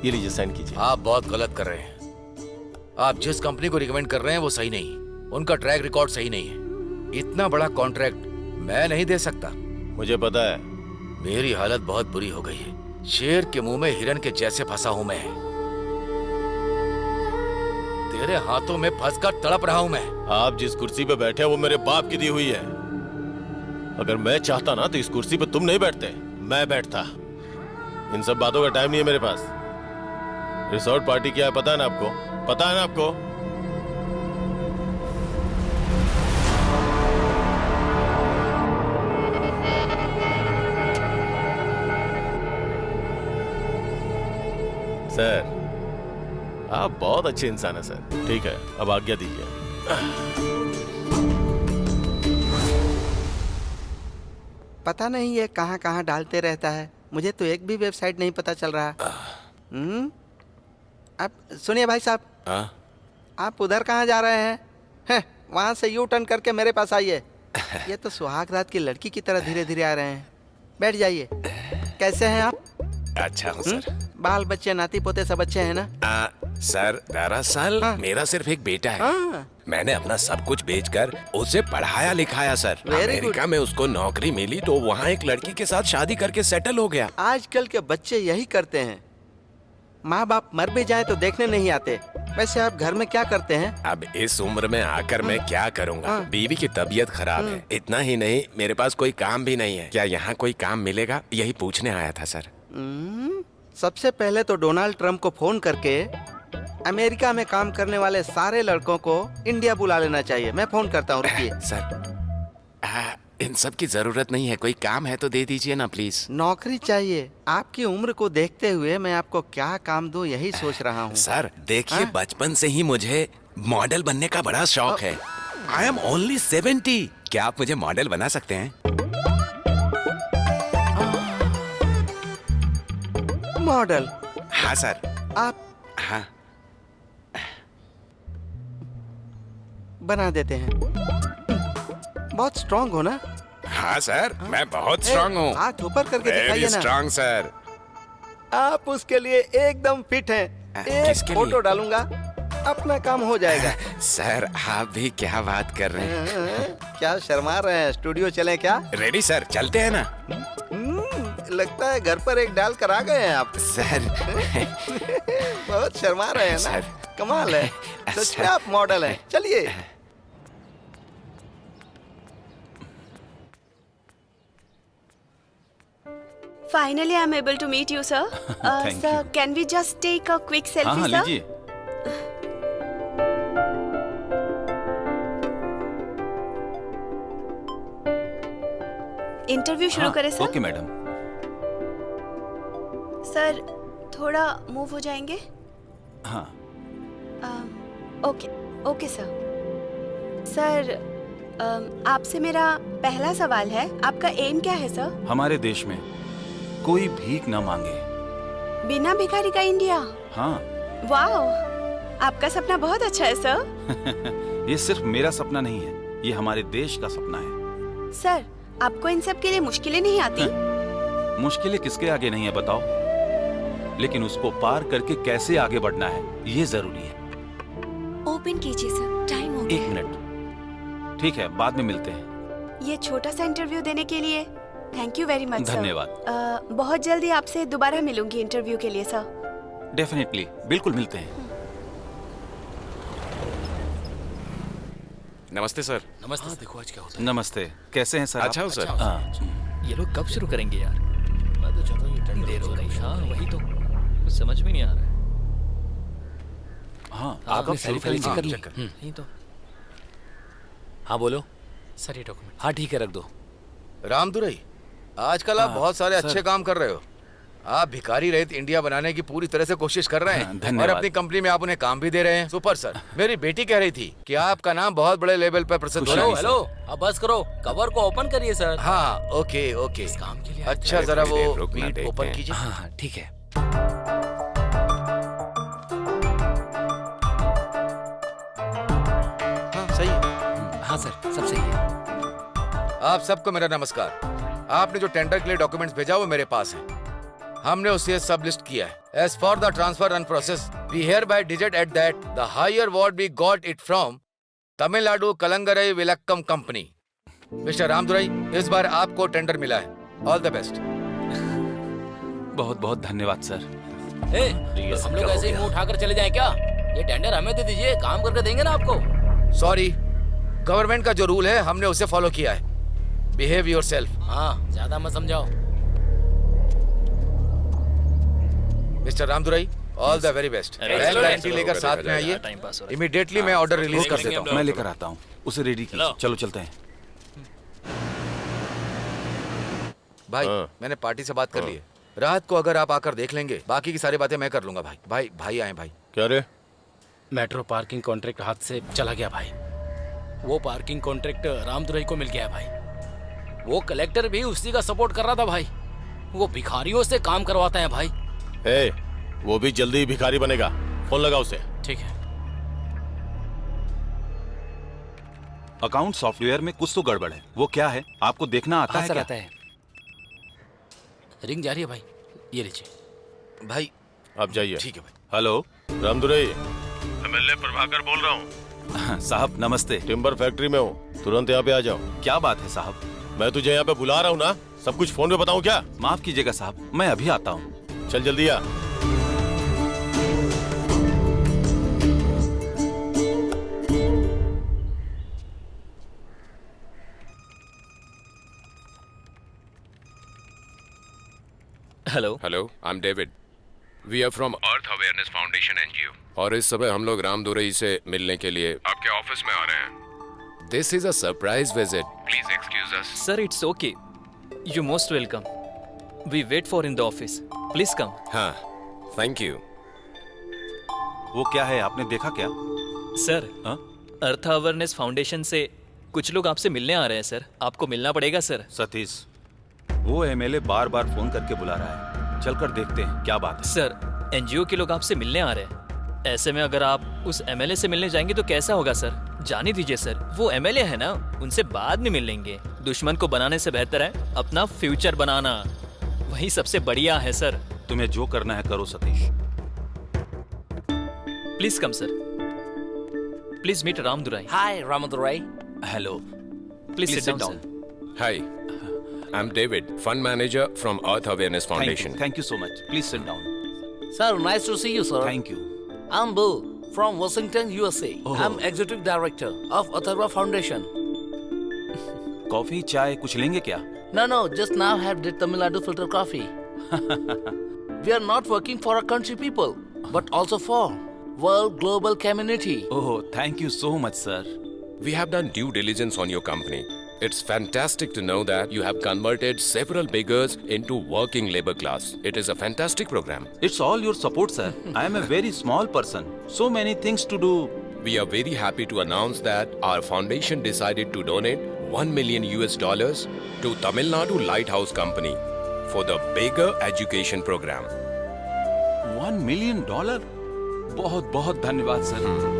ये लीजिए, साइन कीजिए। आप बहुत गलत कर रहे हैं। आप जिस कंपनी को रिकमेंड कर रहे हैं वो सही नहीं। उनका ट्रैक रिकॉर्ड सही नहीं है। इतना बड़ा कॉन्ट्रैक्ट मैं नहीं दे सकता। मुझे पता है। मेरी हालत बहुत बुरी हो गई है। शेर के मुंह में हिरन के जैसे फंसा हूं मैं। तेरे हाथों में फंसकर तड़प रहा हूं मैं। आप जिस कुर्सी पे बैठे हैं वो मेरे बाप की दी हुई है। अगर मैं चाहता ना तो इस कुर्सी पे तुम नहीं बैठते, मैं बैठता। इन सब बातों का टाइम नहीं है मेरे पास। रिसोर्ट पार्टी क्या है पता है ना आपको? पता है ना आपको? सर, आप बहुत अच्छे इंसान हैं सर। ठीक है, अब आज्ञा दीजिए। पता नहीं ये कहाँ कहाँ डालते रहता है। मुझे तो एक भी वेबसाइट नहीं पता चल रहा। अब सुनिए भाई साहब, आप उधर कहाँ जा रहे हैं? वहाँ से यू टर्न करके मेरे पास आइए। ये तो सुहाग रात की लड़की की तरह धीरे धीरे आ रहे हैं। बैठ जाइए। कैसे हैं आप? अच्छा हूँ सर। बाल बच्चे नाती पोते सब अच्छे हैं ना? सर, दरअसल मेरा सिर्फ एक बेटा है। मैंने अपना सब कुछ बेचकर उसे पढ़ाया लिखाया सर। अमेरिका में उसको नौकरी मिली तो वहाँ एक लड़की के साथ शादी करके सेटल हो गया। आजकल के बच्चे यही करते हैं। माँ बाप मर भी जाए तो देखने नहीं आते। वैसे आप घर में क्या करते हैं? अब इस उम्र में आकर मैं क्या करूँगा? बीवी की तबीयत खराब है। इतना ही नहीं, मेरे पास कोई काम भी नहीं है। क्या यहाँ कोई काम मिलेगा? यही पूछने आया था सर। सबसे पहले तो डोनाल्ड ट्रम्प को फोन करके अमेरिका में काम करने वाले सारे लड़कों को इंडिया बुला लेना चाहिए। मैं फोन करता हूँ, रुकिए। सर, इन सब की जरूरत नहीं है। कोई काम है तो दे दीजिए ना प्लीज। नौकरी चाहिए? आपकी उम्र को देखते हुए मैं आपको क्या काम दूं यही सोच रहा हूँ। सर देखिए, बचपन से ही मुझे मॉडल बनने का बड़ा शौक है। I am only 70. क्या आप मुझे मॉडल बना सकते हैं? मॉडल? हाँ सर। आप? हाँ। बना देते हैं। बहुत स्ट्रांग हो ना? हाँ सर, मैं बहुत स्ट्रांग हूँ। हाथ ऊपर करके दिखाइए ना। Strong sir. आप उसके लिए एकदम फिट हैं। एक किसके फोटो लिए? डालूंगा, अपना काम हो जाएगा। सर आप भी क्या बात कर रहे हैं? क्या शर्मा रहे हैं? स्टूडियो चलें क्या? रेडी सर, चलते हैं ना? लगता है घर पर एक डाल कर आ गए हैं आप। सर बहुत शर्मा रहे हैं ना? सर। कमाल है। सच में आप मॉडल हैं। चलिए। Finally, I'm able to meet you, sir. Thank Sir, you. can we just take a quick selfie, हाँ हाँ sir? लीजिए। इंटरव्यू शुरू करें सर? Okay madam. सर थोड़ा मूव हो जाएंगे? हाँ। Okay okay sir. सर आपसे मेरा पहला सवाल है, आपका एम क्या है सर? हमारे देश में कोई भीख न मांगे। बिना भिखारी का इंडिया? हाँ। वाओ, आपका सपना बहुत अच्छा है सर। ये सिर्फ मेरा सपना नहीं है, ये हमारे देश का सपना है। सर आपको इन सब के लिए मुश्किलें नहीं आती? मुश्किलें किसके आगे नहीं है बताओ, लेकिन उसको पार करके कैसे आगे बढ़ना है ये जरूरी है। ओपन कीजिए सर, टाइम हो गया। 1 मिनट। ठीक है, बाद में मिलते हैं। ये छोटा सा इंटरव्यू देने के लिए thank you very much sir. धन्यवाद। बहुत जल्दी आपसे दोबारा मिलूंगी इंटरव्यू के लिए सर। डेफिनेटली, बिल्कुल मिलते हैं। नमस्ते सर। नमस्ते। देखो आज क्या होता है। नमस्ते, कैसे हैं सर? अच्छा हूँ सर। हाँ। ये लोग कब शुरू करेंगे यार? मैं तो चाहता हूँ ये ठंडी देर हो रही है। हाँ वही तो, कुछ समझ में नहीं आ रहा है। हाँ, आप अब सारी फाइलें चेक कर ली? नहीं तो। हाँ बोलो। सर ये डॉक्यूमेंट। हाँ ठीक है, रख दो। रामदुरई, आजकल आप बहुत सारे अच्छे काम कर रहे हो। आप भिखारी रहित इंडिया बनाने की पूरी तरह से कोशिश कर रहे हैं धन्यवाद। और अपनी कंपनी में आप उन्हें काम भी दे रहे हैं। Super sir. मेरी बेटी कह रही थी कि आपका नाम बहुत बड़े लेवल पर प्रसिद्ध हो रहा है। हेलो, अब बस करो, कवर को ओपन करिए सर। हाँ ओके ओके। इस काम के लिए अच्छा जरा थोड़ी देर वो रुकना मीट देखते ओपन हैं। कीजिए। हाँ हाँ ठीक है। हाँ सही है। हाँ सर, सब सही है। आप सबको मेरा नमस्कार। आपने जो टेंडर के लिए डॉक्यूमेंट्स भेजा वो मेरे पास है। हमने उसे सब लिस्ट किया है। As for the transfer and process, we hereby digit at that the higher what we got it from Tamil Nadu Kalangarai Vilakkam Company. Mister Ramdurai, इस बार आपको टेंडर मिला है। All the best. बहुत बहुत धन्यवाद सर। हम लोग ऐसे ही मुंह उठाकर चले जाएं क्या? ये टेंडर हमें दे दीजिए, काम करके देंगे ना आपको। सॉरी, गवर्नमेंट का जो रूल है हमने उसे फॉलो किया है। Behave yourself. हाँ, ज्यादा मत समझाओ। Mister Ramdurai, all the very best. Bank guarantee लेकर साथ में आइए। इमीडिएटली मैं ऑर्डर रिलीज कर देता हूँ। मैं लेकर आता हूँ, उसे रेडी कीजिए। चलो चलते हैं। भाई मैंने पार्टी से बात कर ली है। रात को अगर आप आकर देख लेंगे, बाकी की सारी बातें मैं कर लूंगा। भाई आए भाई। क्या रे? मेट्रो पार्किंग कॉन्ट्रैक्ट हाथ से चला गया भाई। वो पार्किंग कॉन्ट्रैक्ट रामदुरई को मिल गया है भाई। वो कलेक्टर भी उसी का सपोर्ट कर रहा था भाई। वो भिखारियों से काम करवाता है भाई। वो भी जल्दी ही भिखारी बनेगा। फोन लगा उसे। ठीक है। अकाउंट सॉफ्टवेयर में कुछ तो गड़बड़ है। वो क्या है आपको देखना आता हाँ है सर, क्या? आता है। रिंग जा रही है भाई, ये लीजिए। भाई आप जाइए। ठीक है भाई। हेलो रामदुरई, एमएलए प्रभाकर बोल रहा हूँ। साहब नमस्ते। टिम्बर फैक्ट्री में हूँ, तुरंत यहाँ पे आ जाओ। क्या बात है साहब? मैं तुझे यहाँ पे बुला रहा हूँ ना, सब कुछ फोन पे बताऊँ क्या? माफ कीजिएगा साहब, मैं अभी आता हूँ। चल जल्दी आ। Hello hello, I am David. We are from earth awareness foundation NGO और इस समय हम लोग रामदुरई से मिलने के लिए आपके ऑफिस में आ रहे हैं। This is a surprise visit, please excuse us. Sir it's okay, you most welcome. We wait for in the office, please come. हाँ, थैंक यू। वो क्या है आपने देखा क्या? सर अर्थ अवेयरनेस फाउंडेशन से कुछ लोग आपसे मिलने आ रहे हैं सर, आपको मिलना पड़ेगा सर। सतीश, वो एमएलए बार बार फोन करके बुला रहा है, चलकर देखते हैं क्या बात है। सर, एनजीओ के लोग आपसे मिलने आ रहे हैं। ऐसे में अगर आप उस एमएलए से मिलने जाएंगे तो कैसा होगा सर? जाने दीजिए सर, वो एमएलए है ना, उनसे बाद में मिल लेंगे। दुश्मन को बनाने से बेहतर है अपना फ्यूचर बनाना, वही सबसे बढ़िया है सर। तुम्हें जो करना है करो Satish. Please come sir, please meet Ramdurai. Hi Ramdurai. Hello, please sit down. Hi, I'm David, fund manager from Earth Awareness Foundation. Thank you so much. Please sit down. Sir, nice to see you, sir. Thank you. I'm Bill from Washington, USA. Oh. I'm executive director of Atharva Foundation. Coffee चाय कुछ लेंगे क्या? No, just now have did Tamil Nadu filter coffee. We are not working for our country people, but also for world global community. Oh, thank you so much, sir. We have done due diligence on your company. It's fantastic to know that you have converted several beggars into working labor class. It is a fantastic program. It's all your support, sir. I am a very small person. So many things to do. We are very happy to announce that our foundation decided to donate $1 million to Tamil Nadu Lighthouse Company for the beggar education program. $1 million? बहुत बहुत धन्यवाद sir.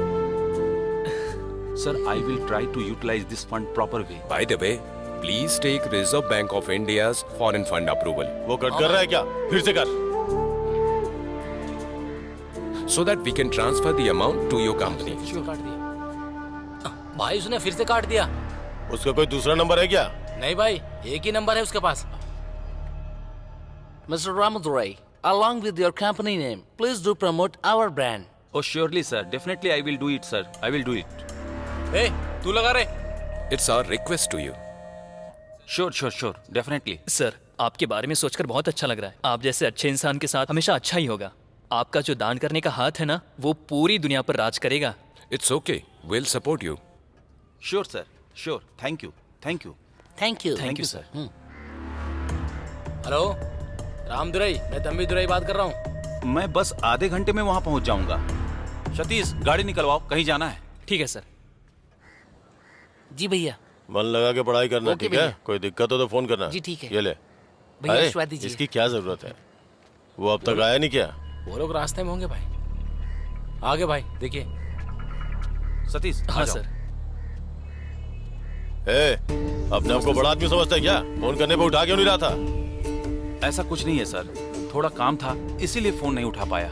Sir, I will try to utilize this fund proper way. By the way, please take Reserve Bank of India's foreign fund approval. वो cut कर रहा है क्या? फिर से कर। So that we can transfer the amount to your company. काट दिया भाई, उसने फिर से काट दिया। उसका कोई दूसरा नंबर है क्या? नहीं भाई, एक ही नंबर है उसके पास। Mr. Ramadurai, along with your company name, please do promote our brand. Oh, surely, sir. Definitely, I will do it, sir. I will do it. ए, तू लगा रे। It's our request to you. Sure. Definitely. Sir, आपके बारे में सोचकर बहुत अच्छा लग रहा है। आप जैसे अच्छे इंसान के साथ हमेशा अच्छा ही होगा। आपका जो दान करने का हाथ है ना, वो पूरी दुनिया पर राज करेगा। It's okay. We'll support you. Sure, sir. Sure. Thank you. Thank you, sir. Hello, Ramdurai, मैं तंबी दुराई बात कर रहा हूँ। मैं बस आधे घंटे में वहाँ पहुँच जाऊंगा। सतीश, गाड़ी निकलवाओ, कहीं जाना है। ठीक है सर। जी भैया। मन लगा के पढ़ाई करना, ठीक है? कोई दिक्कत हो तो फोन करना। जी ठीक है। ये ले। भैया अरे, आशीर्वाद दीजिए। इसकी क्या जरूरत है? वो अब तक आया नहीं क्या? वो लोग रास्ते में होंगे भाई। आगे भाई, देखिए। सतीश, हाँ सर। अपने आपको बड़ा आदमी समझता है क्या? फोन करने पे उठा क्यों नहीं रहा था? ऐसा कुछ नहीं है सर, थोड़ा काम था इसीलिए फोन नहीं उठा पाया।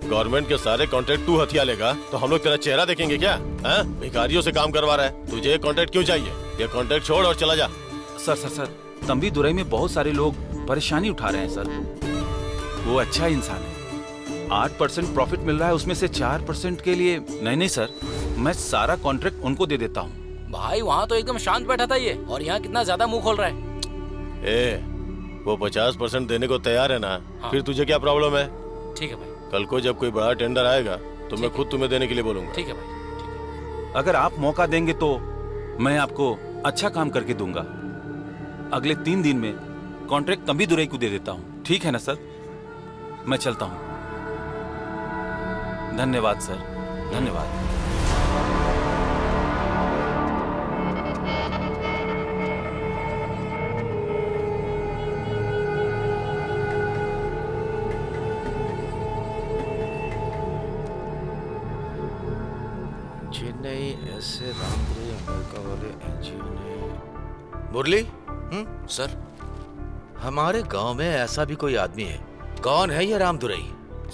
गवर्नमेंट के सारे कॉन्ट्रैक्ट तू हथिया लेगा तो हम लोग तेरा चेहरा देखेंगे क्या? भिखारियों से काम करवा रहा है, तुझे कॉन्ट्रैक्ट क्यों चाहिए? ये कॉन्ट्रैक्ट छोड़ और चला जा। सर, तंबी दुराई में बहुत सारे लोग परेशानी उठा रहे हैं सर। वो अच्छा इंसान है। 8% प्रॉफिट मिल रहा है, उसमें से 4% के लिए। नहीं सर, मैं सारा कॉन्ट्रैक्ट उनको दे देता हूँ। भाई वहाँ तो एकदम शांत बैठा था ये, और यहाँ कितना ज्यादा मुंह खोल रहा है। वो 50% देने को तैयार है ना? हाँ। फिर तुझे क्या प्रॉब्लम है? ठीक है भाई। कल को जब कोई बड़ा टेंडर आएगा तो मैं खुद तुम्हें देने के लिए बोलूंगा। ठीक है भाई। अगर आप मौका देंगे तो मैं आपको अच्छा काम करके दूंगा। अगले 3 दिन में कॉन्ट्रैक्ट तंबी दुराई को दे देता हूँ, ठीक है ना सर? मैं चलता हूँ। धन्यवाद सर, धन्यवाद। चेन्नई ऐसे रामदुराई अमेरिका वाले एनजीओ ने। मुरली, सर, हमारे गांव में ऐसा भी कोई आदमी है। कौन है ये रामदुराई?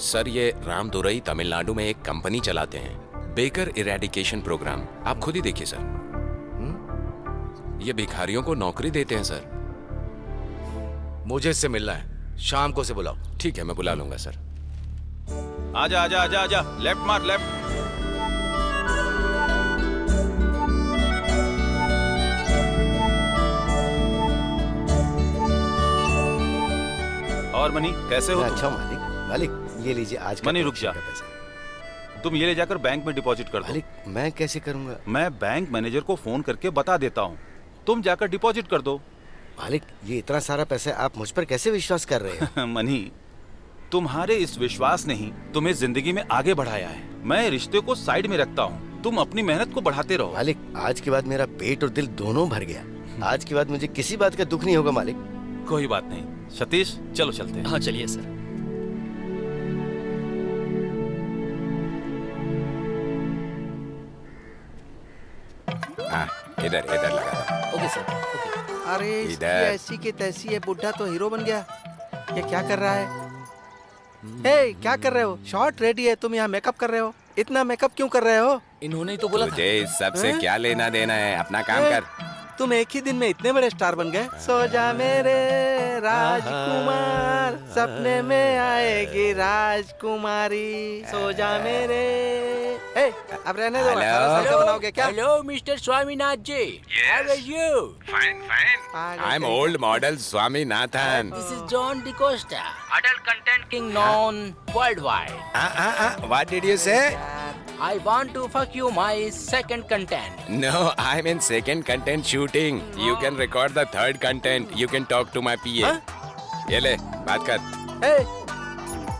सर, ये रामदुराई तमिलनाडु में एक कंपनी चलाते हैं, बेकर इरेडिकेशन प्रोग्राम। आप खुद ही देखिए सर। ये भिखारियों को नौकरी देते हैं सर। मुझे इससे मिलना है, शाम को से बुलाओ। ठीक है, मैं बुला लूंगा सर। आजा, लेफ्ट मार, लेफ्ट। और मनी, कैसे हो? अच्छा मालिक, ये लीजिए आज का मनी, रुक जा। तुम ये ले जाकर बैंक में डिपॉजिट कर दो। मालिक, मैं कैसे करूंगा? मैं बैंक मैनेजर को फोन करके बता देता हूँ, तुम जाकर डिपॉजिट कर दो। मालिक, ये इतना सारा पैसा आप मुझ पर कैसे विश्वास कर रहे हैं? मनी, तुम्हारे इस विश्वास ने ही तुम्हें जिंदगी में आगे बढ़ाया है। मैं रिश्ते को साइड में रखता हूँ, तुम अपनी मेहनत को बढ़ाते रहो। मालिक, आज के बाद मेरा पेट और दिल दोनों भर गया। आज के बाद मुझे किसी बात का दुख नहीं होगा मालिक। कोई बात नहीं सतीश, चलो चलते हैं। हाँ चलिए सर। हाँ, इधर इधर लगा। Okay sir, okay. अरे इसकी इधर। ऐसी की तैसी है, बुढ़ा तो हीरो बन गया। ये क्या कर रहा है? हे, क्या कर रहे हो? शॉट रेडी है, तुम यहाँ मेकअप कर रहे हो? इतना मेकअप क्यों कर रहे हो? इन्होंने तो बोला तुझे इस सब से हैं? क्या लेना देना है? अपना काम हैं? कर। तुम एक ही दिन में इतने बड़े स्टार बन गए। सो जा मेरे राजकुमार, सपने में आएगी राजकुमारी। सो जा मेरे। ए, अब रहने दो। 18 साल का बनाओगे क्या? Hello mister Swaminath ji. How are you? Fine fine. I am old model Swaminathan. This is John D'Costa, adult content king known worldwide. What did you say? I want to fuck you my second content. No, I'm in second content shooting. You can record the third content. You can talk to my PA. ये ले, बात कर। ए,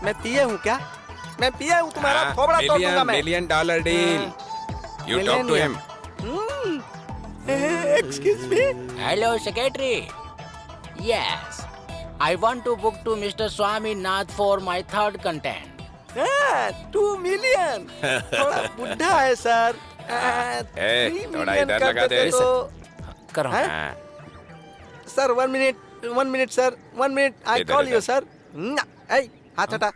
मैं पिए हूँ क्या? मैं पिए हूँ, तुम्हारा थोबड़ा तोड़ दूंगा मैं। $1 million deal. You talk to him. Excuse me. Hello secretary. Yes. I want to book to Mr. Swaminath for my third content. 2 million. थोड़ा बुढ़ा है सर। थोड़ा इधर लगा दे। करो। Sir 1 minute sir, 1 minute. I call you sir. हाथ हटा।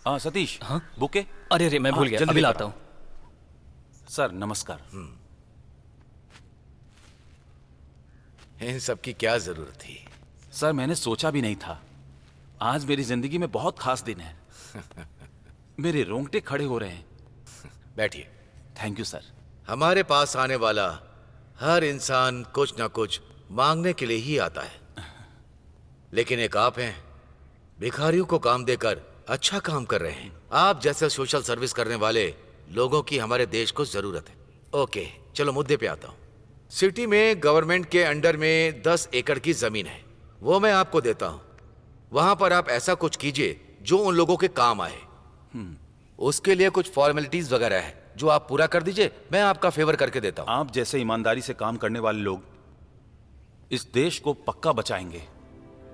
हाँ सतीश। हाँ बुके। अरे रे मैं भूल गया, अभी लाता हूँ। सर नमस्कार। इन सब की क्या जरूरत थी? सर मैंने सोचा भी नहीं था, आज मेरी जिंदगी में बहुत खास दिन है। मेरे रोंगटे खड़े हो रहे हैं। बैठिए। Thank you sir. हमारे पास आने वाला हर इंसान कुछ ना कुछ मांगने के लिए ही आता है, लेकिन एक आप हैं, भिखारियों को काम देकर अच्छा काम कर रहे हैं। आप जैसे सोशल सर्विस करने वाले लोगों की हमारे देश को जरूरत है। ओके, चलो मुद्दे पे आता हूँ। सिटी में गवर्नमेंट के अंडर में 10 एकड़ की जमीन है, वो मैं आपको देता हूँ। वहां पर आप ऐसा कुछ कीजिए जो उन लोगों के काम आए। उसके लिए कुछ फॉर्मेलिटीज वगैरह है जो आप पूरा कर दीजिए, मैं आपका फेवर करके देता हूँ। आप जैसे ईमानदारी से काम करने वाले लोग इस देश को पक्का बचाएंगे।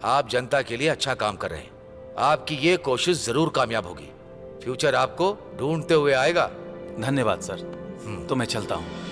आप जनता के लिए अच्छा काम कर रहे हैं, आपकी ये कोशिश जरूर कामयाब होगी। फ्यूचर आपको ढूंढते हुए आएगा। धन्यवाद सर। तो मैं चलता हूँ।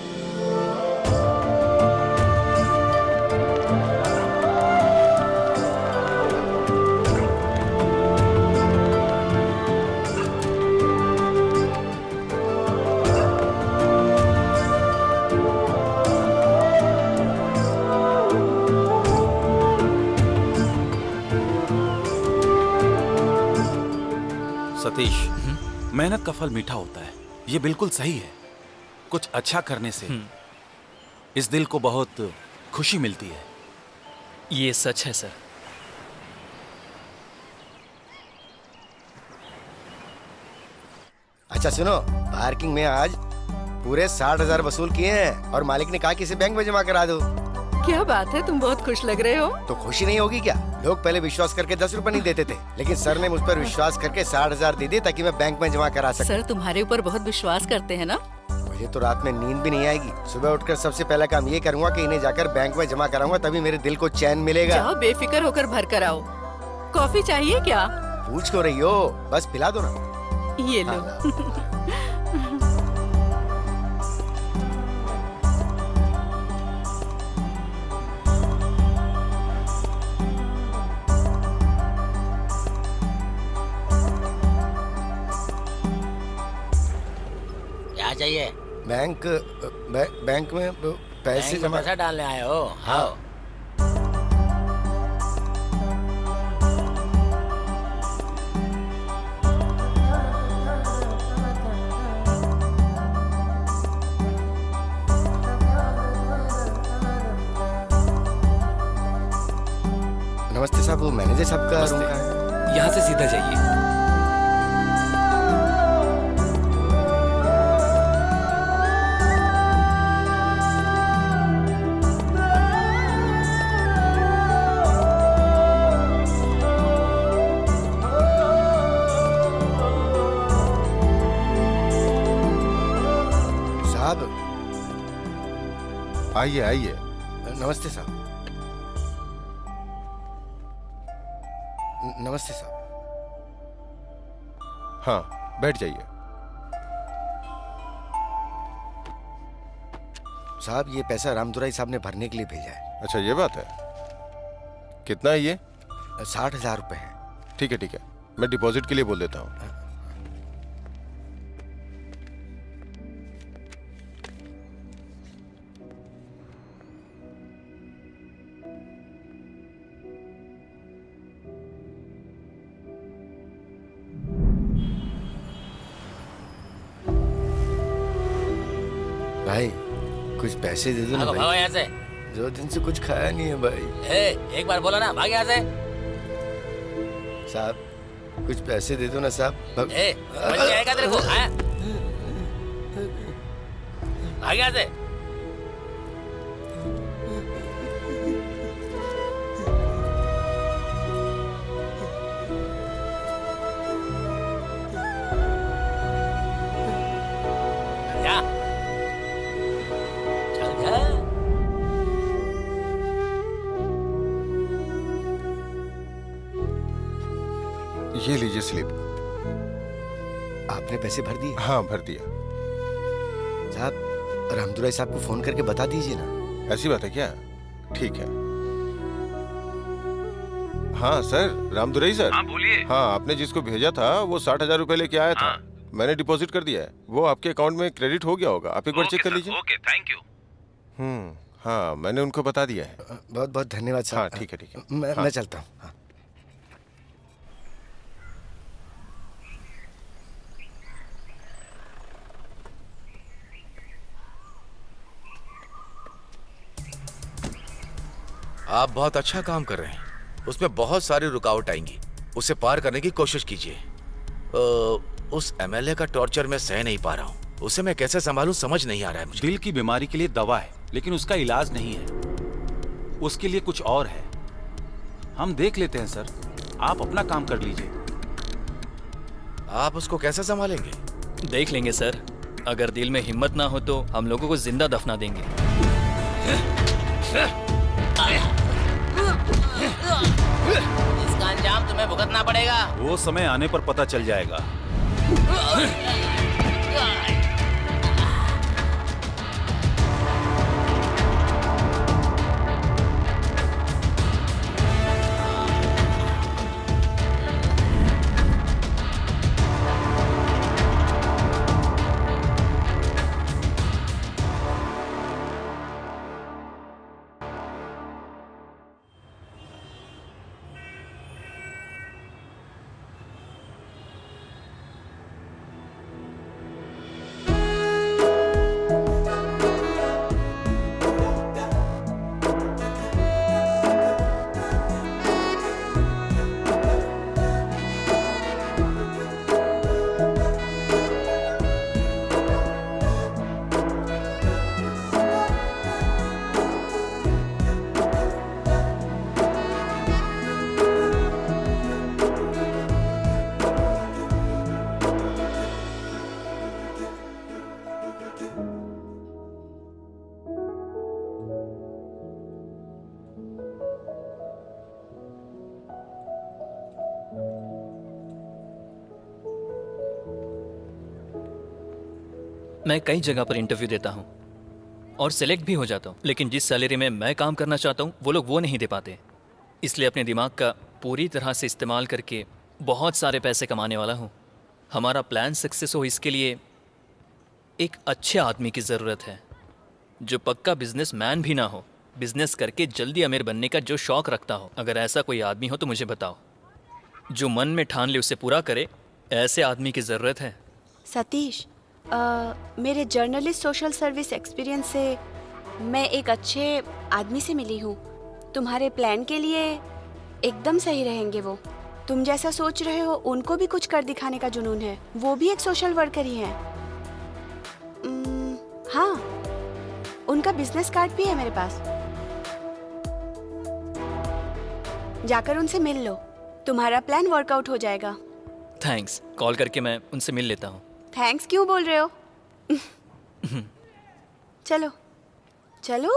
सतीश, मेहनत का फल मीठा होता है, ये बिल्कुल सही है। कुछ अच्छा करने से इस दिल को बहुत खुशी मिलती है। ये सच है सर। अच्छा सुनो, पार्किंग में आज पूरे 60,000 वसूल किए हैं और मालिक ने कहा कि इसे बैंक में जमा करा दो। क्या बात है, तुम बहुत खुश लग रहे हो। तो खुशी नहीं होगी क्या? लोग पहले विश्वास करके 10 रुपए नहीं देते थे, लेकिन सर ने मुझ पर विश्वास करके 60,000 दे दिए ताकि मैं बैंक में जमा करा सकूं। सर तुम्हारे ऊपर बहुत विश्वास करते हैं ना। मुझे तो रात में नींद भी नहीं आएगी। सुबह उठकर सबसे पहला काम ये करूंगा कि इन्हें जाकर बैंक में जमा कराऊंगा, तभी मेरे दिल को चैन मिलेगा। जाओ बेफिक्र होकर भर कर आओ। कॉफी चाहिए क्या? पूछ क्यों रही हो, बस पिला दो ना। ये लो। क्या चाहिए? बैंक में पैसे जमा। पैसा डालने आए हो? हाँ। नमस्ते साहब, वो मैनेजर साहब का रूम कहाँ है? यहाँ से सीधा जाइए। साहब आइए आइए। नमस्ते साहब। नमस्ते साहब। हाँ बैठ जाइए। साहब ये पैसा रामदुराई साहब ने भरने के लिए भेजा है। अच्छा ये बात है। कितना है ये? 60,000 रुपए है। ठीक है मैं डिपॉजिट के लिए बोल देता हूँ। भाई कुछ पैसे दे दो ना भागो भाई। यहाँ से। 2 दिन से कुछ खाया नहीं है भाई। एक बार बोलो ना, भाग यहाँ से। साहब कुछ पैसे दे दो ना साहब। समझ में आएगा तेरे को? हाँ? भाग यहाँ से। जा। चल जा। ये लीजिए स्लिप। आपने पैसे भर दिए? हाँ भर दिया। साहब रामदुराई साहब को फोन करके बता दीजिए ना। ऐसी बात है क्या? ठीक है। हाँ सर, रामदुराई सर। हाँ बोलिए। हाँ आपने जिसको भेजा था वो 60,000 रुपए लेके आया था। मैंने डिपॉजिट कर दिया है। वो आपके अकाउंट में क्रेडिट हो गया होगा। आप एक बार चेक कर लीजिए। Okay thank you. हाँ मैंने उनको बता दिया है। बहुत बहुत धन्यवाद साहब। हाँ ठीक है मैं चलता हूँ। हाँ। आप बहुत अच्छा काम कर रहे हैं। उसमें बहुत सारी रुकावट आएंगी, उसे पार करने की कोशिश कीजिए। उस एमएलए का टॉर्चर मैं सह नहीं पा रहा हूँ। उसे मैं कैसे संभालूं समझ नहीं आ रहा है मुझे। दिल की बीमारी के लिए दवा है, लेकिन उसका इलाज नहीं है। उसके लिए कुछ और है। हम देख लेते हैं सर, आप अपना काम कर लीजिए। आप उसको कैसे संभालेंगे? देख लेंगे सर। अगर दिल में हिम्मत ना हो तो हम लोगों को जिंदा दफना देंगे। इसका अंजाम तुम्हें भुगतना पड़ेगा। वो समय आने पर पता चल जाएगा। मैं कई जगह पर इंटरव्यू देता हूँ और सिलेक्ट भी हो जाता हूँ, लेकिन जिस सैलरी में मैं काम करना चाहता हूँ वो लोग वो नहीं दे पाते। इसलिए अपने दिमाग का पूरी तरह से इस्तेमाल करके बहुत सारे पैसे कमाने वाला हूँ। हमारा प्लान सक्सेस हो इसके लिए एक अच्छे आदमी की ज़रूरत है, जो पक्का बिजनेसमैन भी ना हो, बिजनेस करके जल्दी अमीर बनने का जो शौक़ रखता हो। अगर ऐसा कोई आदमी हो तो मुझे बताओ। जो मन में ठान ले उसे पूरा करे, ऐसे आदमी की ज़रूरत है। सतीश, मेरे जर्नलिस्ट सोशल सर्विस एक्सपीरियंस से मैं एक अच्छे आदमी से मिली हूँ। तुम्हारे प्लान के लिए एकदम सही रहेंगे वो। तुम जैसा सोच रहे हो उनको भी कुछ कर दिखाने का जुनून है। वो भी एक सोशल वर्कर ही है। हाँ, उनका बिजनेस कार्ड भी है मेरे पास। जाकर उनसे मिल लो, तुम्हारा प्लान वर्कआउट हो जाएगा। थैंक्स। कॉल करके मैं उनसे मिल लेता हूँ। थैंक्स क्यों बोल रहे हो? चलो चलो।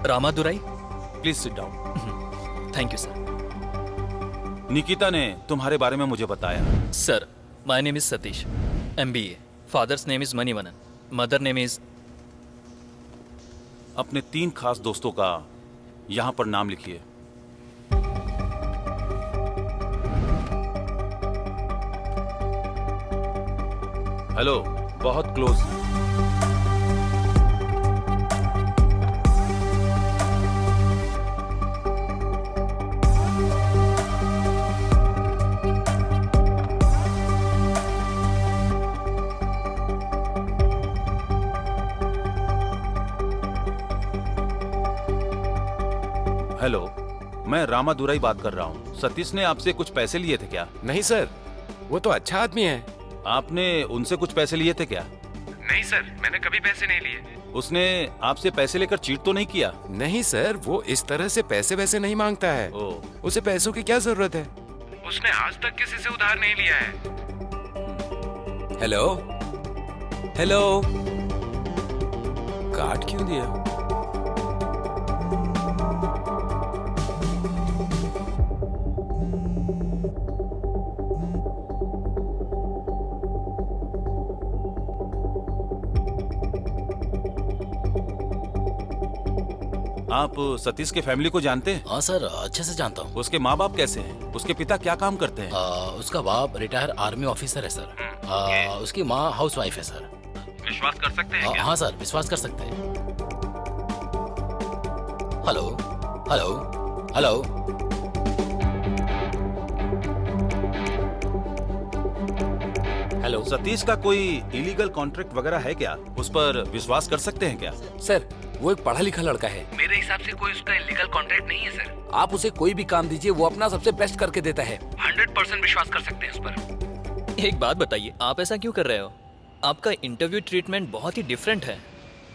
Ramadurai, please sit down. Thank you sir. Nikita ने तुम्हारे बारे में मुझे बताया। Sir, my name is Satish, MBA। Father's name is Manivannan, mother name is. अपने 3 खास दोस्तों का यहां पर नाम लिखिए। हेलो, बहुत क्लोज। हेलो, मैं रामादुराई बात कर रहा हूँ। सतीश ने आपसे कुछ पैसे लिए थे क्या? नहीं सर, वो तो अच्छा आदमी है। आपने उनसे कुछ पैसे लिए थे क्या? नहीं सर, मैंने कभी पैसे नहीं लिए। उसने आपसे पैसे लेकर चीट तो नहीं किया? नहीं सर, वो इस तरह से पैसे वैसे नहीं मांगता है। उसे पैसों की क्या जरूरत है? उसने आज तक किसी से उधार नहीं लिया है। हेलो हेलो, काट क्यों दिया? आप सतीश के फैमिली को जानते हैं? हाँ सर, अच्छे से जानता हूँ। उसके माँ बाप कैसे हैं? उसके पिता क्या काम करते हैं? उसका बाप रिटायर आर्मी ऑफिसर है सर। उसकी माँ हाउस वाइफ है सर। विश्वास कर सकते हैं क्या? हाँ सर, विश्वास कर सकते हैं। Hello hello hello, hello. Satish का कोई इलीगल कॉन्ट्रैक्ट वगैरह है क्या? उस पर विश्वास कर सकते हैं क्या? सर, वो एक पढ़ा लिखा लड़का है। मेरे हिसाब से कोई उसका इलीगल कॉन्ट्रैक्ट नहीं है सर। आप उसे कोई भी काम दीजिए, वो अपना सबसे बेस्ट करके देता है। 100% विश्वास कर सकते हैं उस पर। एक बात बताइए, आप ऐसा क्यों कर रहे हो? आपका इंटरव्यू ट्रीटमेंट बहुत ही डिफरेंट है।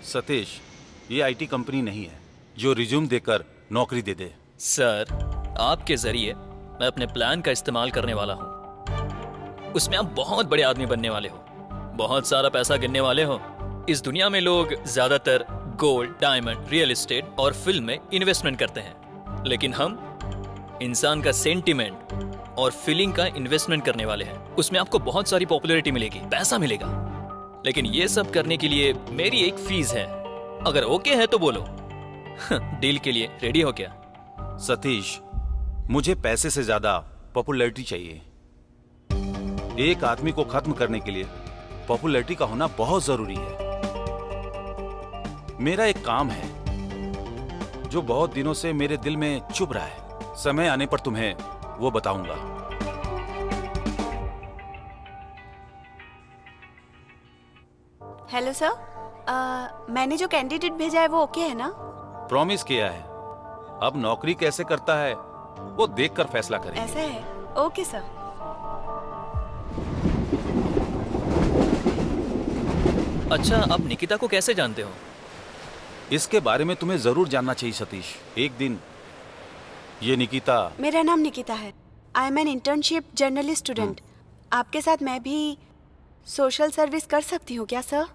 सतीश, ये आईटी कंपनी नहीं है जो रिज्यूम देकर नौकरी दे दे। सर, आपके जरिए मैं अपने प्लान का इस्तेमाल करने वाला हूँ। उसमें आप बहुत बड़े आदमी बनने वाले हो, बहुत सारा पैसा गिनने वाले हो। इस दुनिया में लोग ज्यादातर गोल्ड, डायमंड, रियल एस्टेट और फिल्म में इन्वेस्टमेंट करते हैं, लेकिन हम इंसान का सेंटिमेंट और फीलिंग का इन्वेस्टमेंट करने वाले हैं। उसमें आपको बहुत सारी पॉपुलैरिटी मिलेगी, पैसा मिलेगा, लेकिन ये सब करने के लिए मेरी एक फीस है। अगर ओके है तो बोलो। डील के लिए रेडी हो क्या? सतीश, मुझे पैसे से ज्यादा पॉपुलैरिटी चाहिए। एक आदमी को खत्म करने के लिए पॉपुलैरिटी का होना बहुत जरूरी है। मेरा एक काम है जो बहुत दिनों से मेरे दिल में चुभ रहा है। समय आने पर तुम्हें वो बताऊंगा। हेलो सर, मैंने जो कैंडिडेट भेजा है वो ओके है ना? प्रॉमिस किया है। अब नौकरी कैसे करता है वो देखकर फैसला करेंगे। ऐसा है? Okay sir. अच्छा, आप निकिता को कैसे जानते हो? इसके बारे में तुम्हें जरूर जानना चाहिए सतीश। एक दिन ये निकिता। मेरा नाम निकिता है। I am an internship journalist student. आपके साथ मैं भी सोशल सर्विस कर सकती हूँ क्या सर?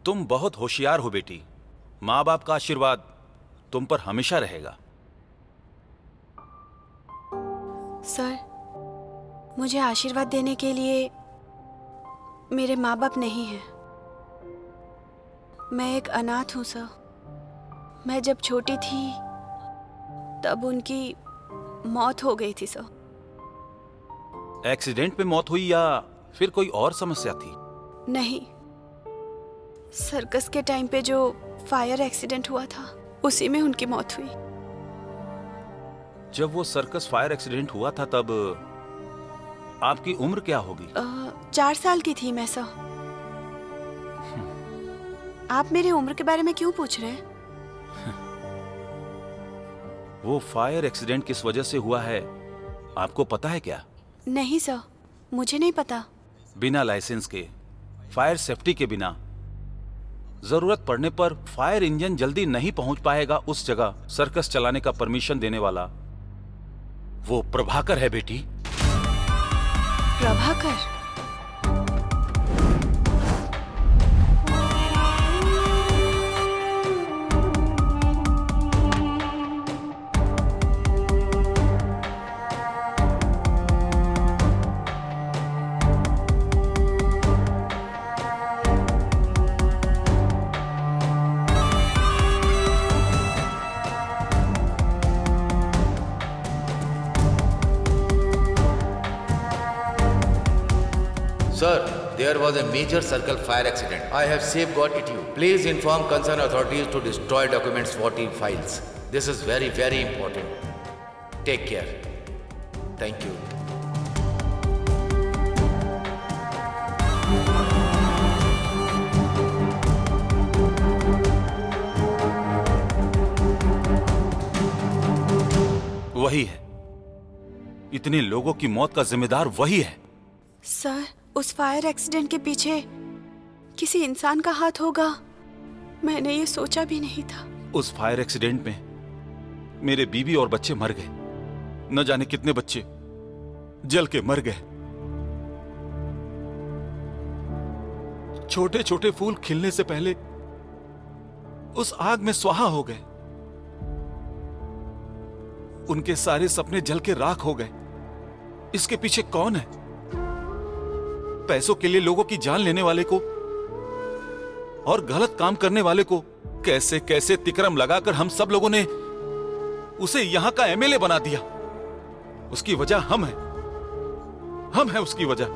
तुम बहुत होशियार हो बेटी। माँ बाप का आशीर्वाद तुम पर हमेशा रहेगा। सर, मुझे आशीर्वाद देने के लिए मेरे माँ बाप नहीं हैं। मैं एक अनाथ हूँ सर। मैं जब छोटी थी तब उनकी मौत हो गई थी सर। एक्सीडेंट में मौत हुई या फिर कोई और समस्या थी? नहीं, सर्कस के टाइम पे जो फायर एक्सीडेंट हुआ था उसी में उनकी मौत हुई। जब वो सर्कस फायर एक्सीडेंट हुआ था तब आपकी उम्र क्या होगी? 4 साल की थी मैं सर। आप मेरी उम्र के बारे में क्यों पूछ रहे हैं? वो फायर एक्सीडेंट किस वजह से हुआ है आपको पता है क्या? नहीं सर, मुझे नहीं पता। बिना लाइसेंस के, फायर सेफ्टी के बिना, जरूरत पड़ने पर फायर इंजन जल्दी नहीं पहुंच पाएगा उस जगह सर्कस चलाने का परमिशन देने वाला वो प्रभाकर है बेटी। Prabhakar? Sir, there was a major circle fire accident. I have safeguarded you. Please inform concerned authorities to destroy documents 40 files. This is very, very important. Take care. Thank you. वही है। इतने लोगों की मौत का जिम्मेदार वही है। सर, उस फायर एक्सीडेंट के पीछे किसी इंसान का हाथ होगा, मैंने ये सोचा भी नहीं था। उस फायर एक्सीडेंट में मेरे बीवी और बच्चे मर गए। न जाने कितने बच्चे जल के मर गए। छोटे छोटे फूल खिलने से पहले उस आग में स्वाहा हो गए। उनके सारे सपने जल के राख हो गए। इसके पीछे कौन है? पैसों के लिए लोगों की जान लेने वाले को और गलत काम करने वाले को कैसे कैसे तिकरम लगाकर हम सब लोगों ने उसे यहां का एमएलए बना दिया। उसकी वजह हम है उसकी वजह।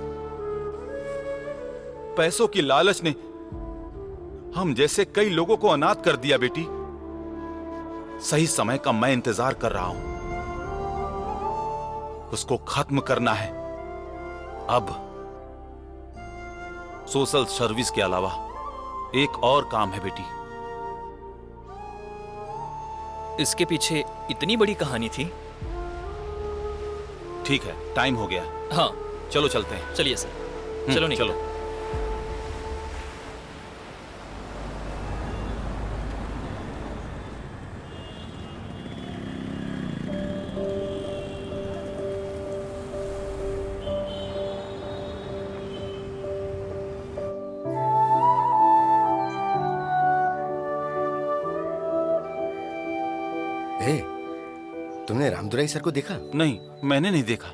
पैसों की लालच ने हम जैसे कई लोगों को अनाथ कर दिया। बेटी, सही समय का मैं इंतजार कर रहा हूं। उसको खत्म करना है। अब सोशल सर्विस के अलावा एक और काम है बेटी। इसके पीछे इतनी बड़ी कहानी थी? ठीक है, टाइम हो गया। हाँ, चलो चलते हैं। चलिए सर, चलो निकलो। चलो। तुमने रामदुराई सर को देखा? नहीं, मैंने नहीं देखा।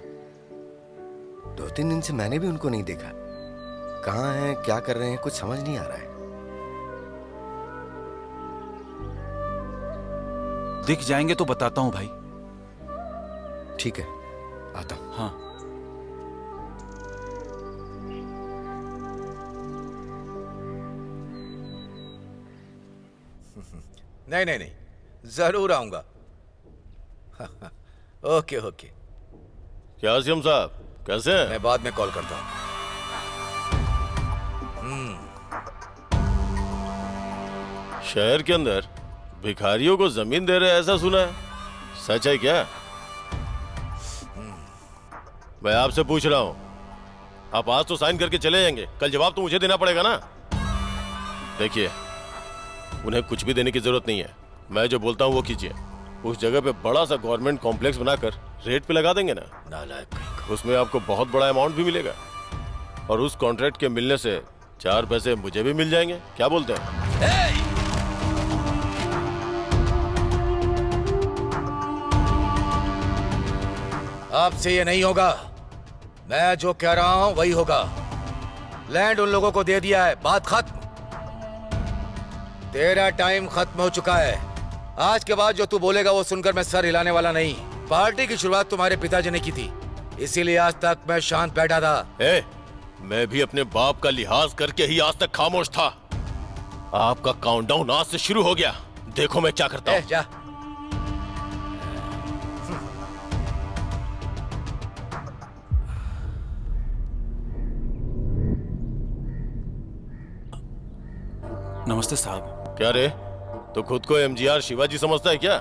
2-3 दिन से मैंने भी उनको नहीं देखा। कहाँ हैं, क्या कर रहे हैं, कुछ समझ नहीं आ रहा है। दिख जाएंगे तो बताता हूं भाई। ठीक है, आता हूं। हाँ। नहीं नहीं नहीं, जरूर आऊंगा। Okay okay. क्या सीएम साहब, कैसे हैं? मैं बाद में कॉल करता हूँ। शहर के अंदर भिखारियों को जमीन दे रहे हैं, ऐसा सुना है। सच है क्या? मैं आपसे पूछ रहा हूँ, आप आज तो साइन करके चले जाएंगे, कल जवाब तो मुझे देना पड़ेगा ना। देखिए, उन्हें कुछ भी देने की जरूरत नहीं है। मैं जो बोलता हूँ वो कीजिए। उस जगह पे बड़ा सा गवर्नमेंट कॉम्प्लेक्स बनाकर रेट पे लगा देंगे ना, उसमें आपको बहुत बड़ा अमाउंट भी मिलेगा और उस कॉन्ट्रैक्ट के मिलने से 4 पैसे मुझे भी मिल जाएंगे। क्या बोलते हैं? आपसे ये नहीं होगा। मैं जो कह रहा हूं वही होगा। लैंड उन लोगों को दे दिया है, बात खत्म। तेरा टाइम खत्म हो चुका है। आज के बाद जो तू बोलेगा वो सुनकर मैं सर हिलाने वाला नहीं। पार्टी की शुरुआत तुम्हारे पिताजी ने की थी, इसीलिए आज तक मैं शांत बैठा था। मैं भी अपने बाप का लिहाज करके ही आज तक खामोश था। आपका काउंटडाउन आज से शुरू हो गया। देखो मैं क्या करता हूँ। जा। नमस्ते साहब। क्या रे, तो खुद को एमजीआर शिवाजी समझता है क्या?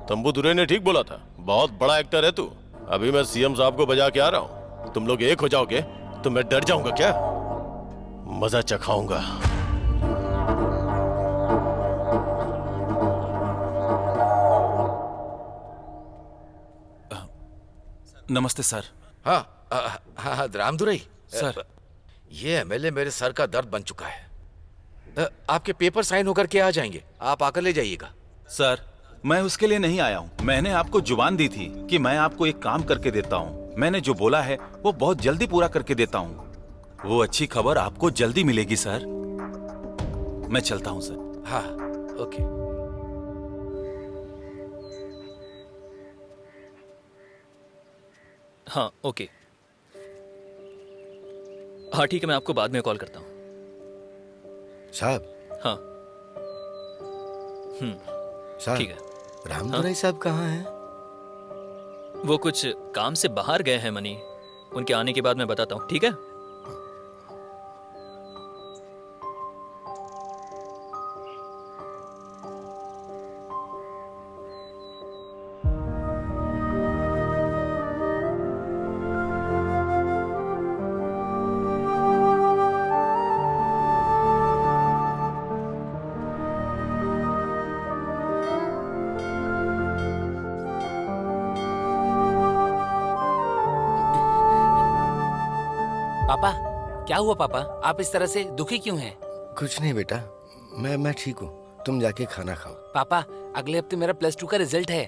तंबू दुरे ने ठीक बोला था, बहुत बड़ा एक्टर है तू। अभी मैं सीएम साहब को बजा के आ रहा हूँ। तुम लोग एक हो जाओगे तो मैं डर जाऊंगा क्या? मजा चखाऊंगा। नमस्ते सर। हाँ, रामदुरई सर। ये एमएलए मेरे सर का दर्द बन चुका है। आपके पेपर साइन होकर के आ जाएंगे, आप आकर ले जाइएगा। सर, मैं उसके लिए नहीं आया हूँ। मैंने आपको जुबान दी थी कि मैं आपको एक काम करके देता हूँ। मैंने जो बोला है वो बहुत जल्दी पूरा करके देता हूँ। वो अच्छी खबर आपको जल्दी मिलेगी सर। मैं चलता हूँ सर। हाँ, ओके। हाँ, ओके। हाँ ठीक है, मैं आपको बाद में कॉल करता हूँ। साहब। हाँ। साहब, ठीक है। रामदुराई साहब कहाँ हैं? वो कुछ काम से बाहर गए हैं मनी। उनके आने के बाद मैं बताता हूँ, ठीक है? पापा क्या हुआ पापा, आप इस तरह से दुखी क्यों हैं? कुछ नहीं बेटा, मैं ठीक हूँ। तुम जाके खाना खाओ। पापा अगले हफ्ते मेरा +2 का रिजल्ट है।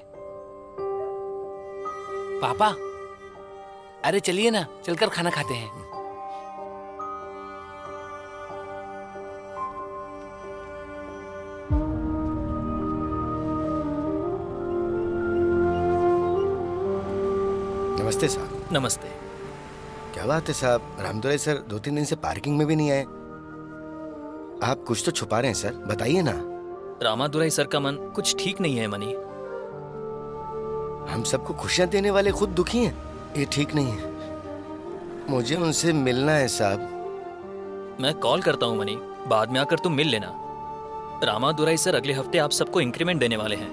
पापा अरे चलिए ना, चलकर खाना खाते हैं। नमस्ते साहब। नमस्ते। क्या बात है साहब, रामदुराई सर 2-3 दिन से पार्किंग में भी नहीं आए। आप कुछ तो छुपा रहे हैं सर, बताइए ना। रामादुराई सर का मन कुछ ठीक नहीं है मनी। हम सबको खुशियां देने वाले खुद दुखी हैं, ये ठीक नहीं है। मुझे उनसे मिलना है साहब। मैं कॉल करता हूँ मनी, बाद में आकर तुम मिल लेना। रामादुराई सर अगले हफ्ते आप सबको इंक्रीमेंट देने वाले हैं।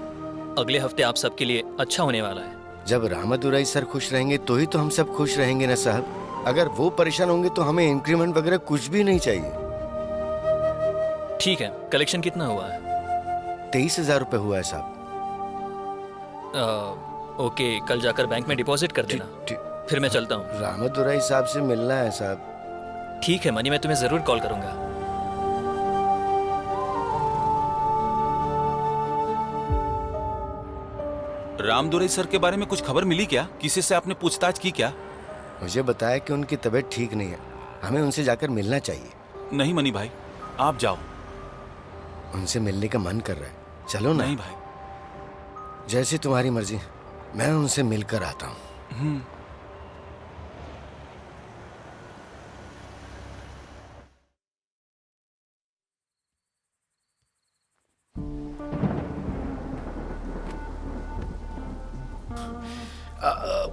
अगले हफ्ते आप सबके लिए अच्छा होने वाला है। जब रामादुराई सर खुश रहेंगे तो ही तो हम सब खुश रहेंगे ना साहब। अगर वो परेशान होंगे तो हमें इंक्रीमेंट वगैरह कुछ भी नहीं चाहिए। ठीक है, कलेक्शन कितना हुआ है? 23,000 रुपए हुआ है साहब। ओके, कल जाकर बैंक में डिपॉजिट कर देना। फिर मैं चलता हूँ। रामादुराई साहब से मिलना है साहब। ठीक है मनी, मैं तुम्हें जरूर कॉल करूंगा। रामदुराई सर के बारे में कुछ खबर मिली क्या? किसी से आपने पूछताछ की क्या? मुझे बताया कि उनकी तबीयत ठीक नहीं है, हमें उनसे जाकर मिलना चाहिए। नहीं मनी भाई, आप जाओ। उनसे मिलने का मन कर रहा है, चलो ना। नहीं भाई, जैसी तुम्हारी मर्जी, मैं उनसे मिलकर आता हूँ।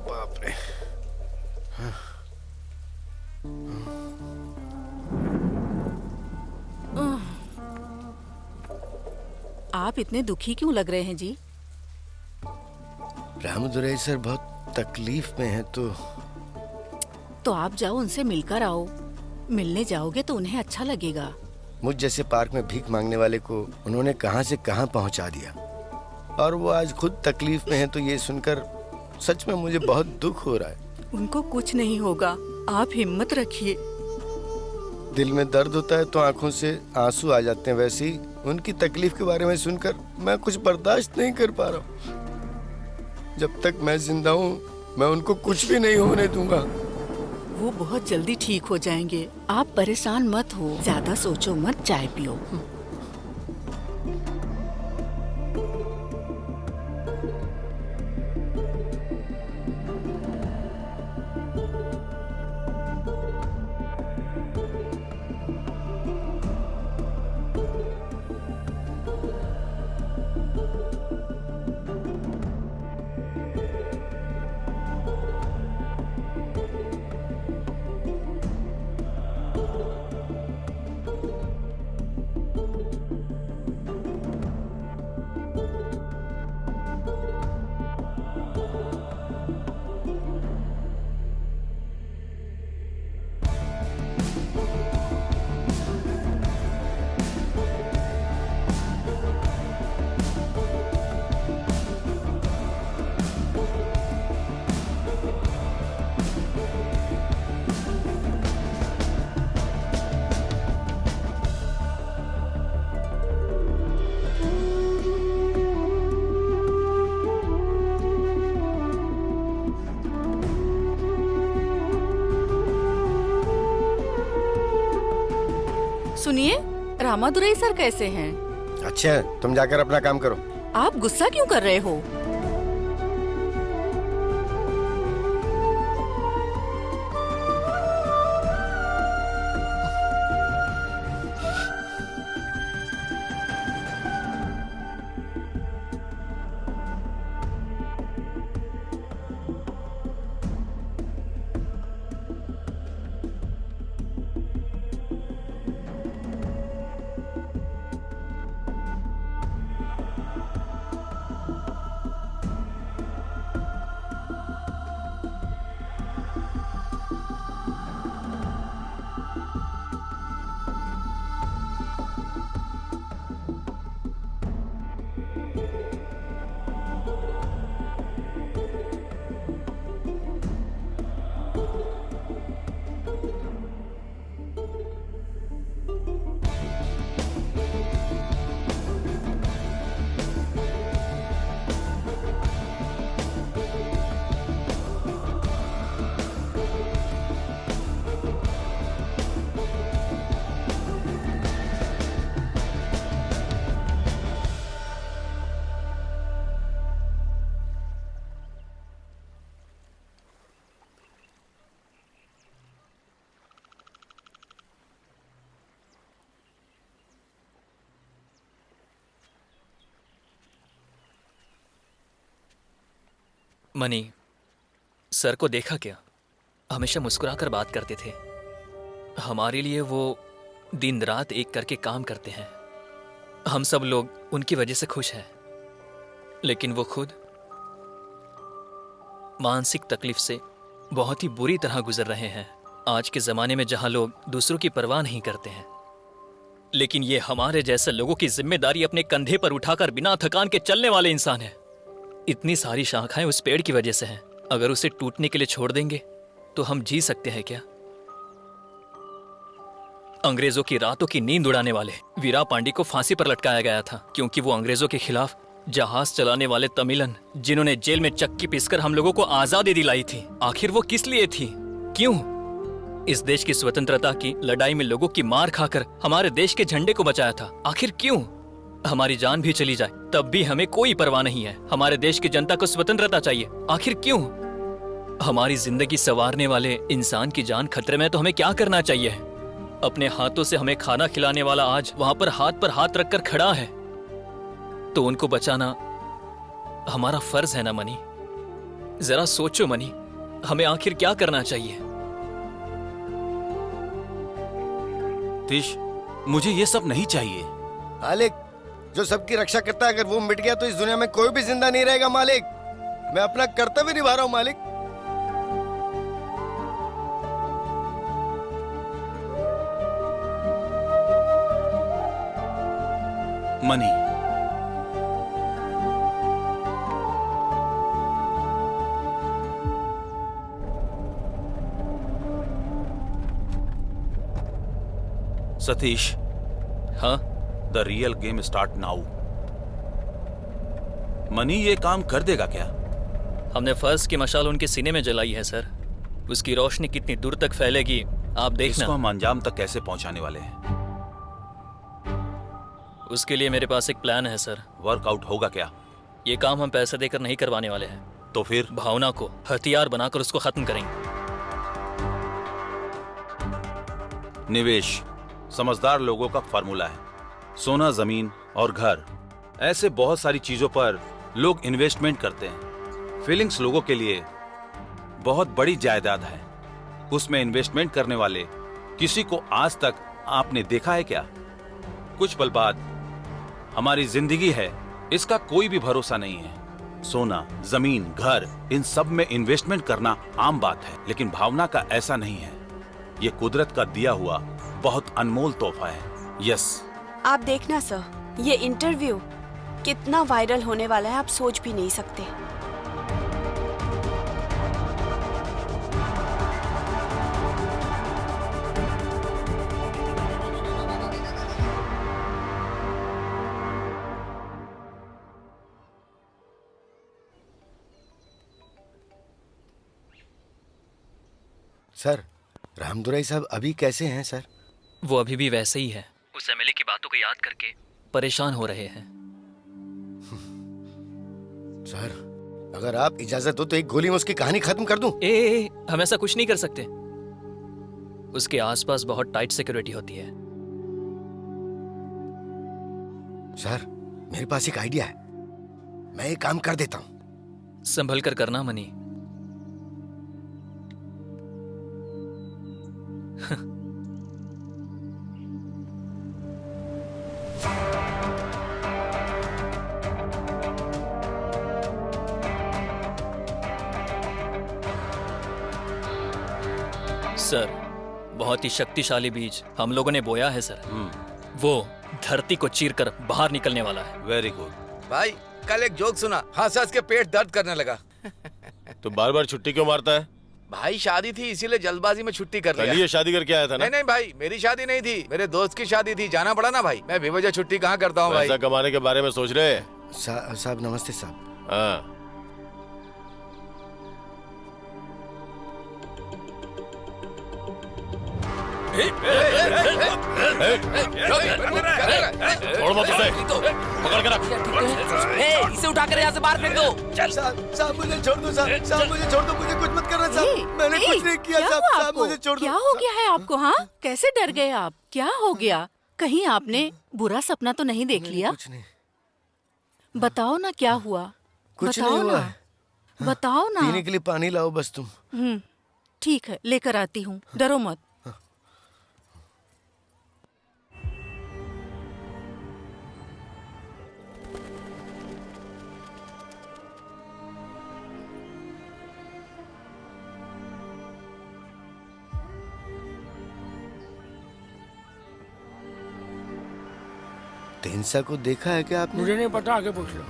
बाप रे। आप इतने दुखी क्यों लग रहे हैं जी? रामदुराई सर बहुत तकलीफ में हैं तो आप जाओ, उनसे मिलकर आओ। मिलने जाओगे तो उन्हें अच्छा लगेगा। मुझ जैसे पार्क में भीख मांगने वाले को उन्होंने कहां से कहां पहुंचा दिया, और वो आज खुद तकलीफ में हैं, तो ये सुनकर सच में मुझे बहुत दुख हो रहा है। उनको कुछ नहीं होगा, आप हिम्मत रखिए। दिल में दर्द होता है तो आंखों से आंसू आ जाते हैं, वैसे ही उनकी तकलीफ के बारे में सुनकर मैं कुछ बर्दाश्त नहीं कर पा रहा हूँ। जब तक मैं जिंदा हूँ मैं उनको कुछ भी नहीं होने दूंगा। वो बहुत जल्दी ठीक हो जाएंगे, आप परेशान मत हो, ज्यादा सोचो मत, चाय पियो। सुनिए, रामादुराई सर कैसे हैं? अच्छा है, तुम जाकर अपना काम करो। आप गुस्सा क्यों कर रहे हो? मनी, सर को देखा क्या? हमेशा मुस्कुराकर बात करते थे। हमारे लिए वो दिन रात एक करके काम करते हैं। हम सब लोग उनकी वजह से खुश हैं, लेकिन वो खुद मानसिक तकलीफ से बहुत ही बुरी तरह गुजर रहे हैं। आज के जमाने में जहां लोग दूसरों की परवाह नहीं करते हैं, लेकिन ये हमारे जैसे लोगों की जिम्मेदारी अपने कंधे पर उठाकर बिना थकान के चलने वाले इंसान हैं। इतनी सारी शाखाएं उस पेड़ की वजह से हैं। अगर उसे टूटने के लिए छोड़ देंगे तो हम जी सकते हैं क्या? अंग्रेजों की रातों की नींद उड़ाने वाले वीरा पांडी को फांसी पर लटकाया गया था, क्योंकि वो अंग्रेजों के खिलाफ जहाज चलाने वाले तमिलन, जिन्होंने जेल में चक्की पीसकर हम लोगों को आजादी दिलाई थी। आखिर वो किस लिए थी? क्यों? इस देश की स्वतंत्रता की लड़ाई में लोगों की मार खाकर हमारे देश के झंडे को बचाया था। आखिर क्यों? हमारी जान भी चली जाए तब भी हमें कोई परवाह नहीं है। हमारे देश की जनता को स्वतंत्रता चाहिए। आखिर क्यों? हमारी जिंदगी संवारने वाले इंसान की जान खतरे में तो हमें क्या करना चाहिए? अपने हाथों से हमें खाना खिलाने वाला आज वहां पर हाथ रखकर खड़ा है, तो उनको बचाना हमारा फर्ज है ना मनी? जरा सोचो मनी, हमें आखिर क्या करना चाहिए? तीश, मुझे ये सब नहीं चाहिए। मालिक, जो सबकी रक्षा करता है, अगर वो मिट गया तो इस दुनिया में कोई भी जिंदा नहीं रहेगा मालिक। मैं अपना कर्तव्य निभा रहा हूँ मालिक। मनी, सतीश, हाँ? The real game start now. Money ये काम कर देगा क्या? हमने फर्ज की मशाल उनके सीने में जलाई है सर। उसकी रोशनी कितनी दूर तक फैलेगी आप देखना। इसको हम अंजाम तक कैसे पहुंचाने वाले हैं? उसके लिए मेरे पास एक प्लान है सर। वर्कआउट होगा क्या? ये काम हम पैसे देकर नहीं करवाने वाले हैं। तो फिर? भावना को हथियार बनाकर उसको खत्म करेंगे। निवेश समझदार लोगों का फार्मूला है। सोना, जमीन और घर, ऐसे बहुत सारी चीजों पर लोग इन्वेस्टमेंट करते हैं। फीलिंग्स लोगों के लिए बहुत बड़ी जायदाद है। उसमें इन्वेस्टमेंट करने वाले किसी को आज तक आपने देखा है क्या? कुछ पल बाद हमारी जिंदगी है, इसका कोई भी भरोसा नहीं है। सोना, जमीन, घर, इन सब में इन्वेस्टमेंट करना आम बात है, लेकिन भावना का ऐसा नहीं है। ये कुदरत का दिया हुआ बहुत अनमोल तोहफा है। यस। आप देखना सर, ये इंटरव्यू कितना वायरल होने वाला है आप सोच भी नहीं सकते। सर, रामदुराई साहब अभी कैसे हैं सर? वो अभी भी वैसे ही है। उस एमएलए की बातों को याद करके परेशान हो रहे हैं। सर, अगर आप इजाजत दो तो एक गोली में उसकी कहानी खत्म कर दूं। हम ऐसा कुछ नहीं कर सकते। उसके आसपास बहुत टाइट सिक्योरिटी होती है। सर, मेरे पास एक आइडिया है, मैं एक काम कर देता हूं। संभल कर करना मनी। सर, बहुत ही शक्तिशाली बीज हम लोगों ने बोया है सर। वो धरती को चीरकर बाहर निकलने वाला है। Very good. भाई, कल एक जोक सुना, हंस हंस के पेट दर्द करने लगा। तो बार बार छुट्टी क्यों मारता है? भाई शादी थी इसीलिए जल्दबाजी में छुट्टी कर लिया। कल ये शादी करके आया था ना? नहीं भाई, मेरी शादी नहीं थी, मेरे दोस्त की शादी थी, जाना पड़ा ना भाई। मैं बेवजह छुट्टी कहाँ करता हूँ भाई। पैसा कमाने के बारे में सोच रहे हैं? साहब नमस्ते साहब। हाँ, पकड़ के रख। इसे उठाकर यहाँ से बाहर फेंक दो। साहब मुझे छोड़ दो, साहब मुझे छोड़ दो, मुझे कुछ मत करना साहब। मैंने कुछ नहीं किया साहब, मुझे छोड़ दो। क्या हो गया है आपको? हाँ, कैसे डर गए आप? क्या हो गया? कहीं आपने बुरा सपना तो नहीं देख लिया? कुछ नहीं। बताओ ना क्या हुआ। कुछ बताओ नहीं हुआ। ना। बताओ ना। पीने के लिए पानी लाओ बस तुम। ठीक है, लेकर आती हूँ, डरो मत। तेंसा को देखा है क्या आपने? मुझे नहीं पता, आगे पूछ लो।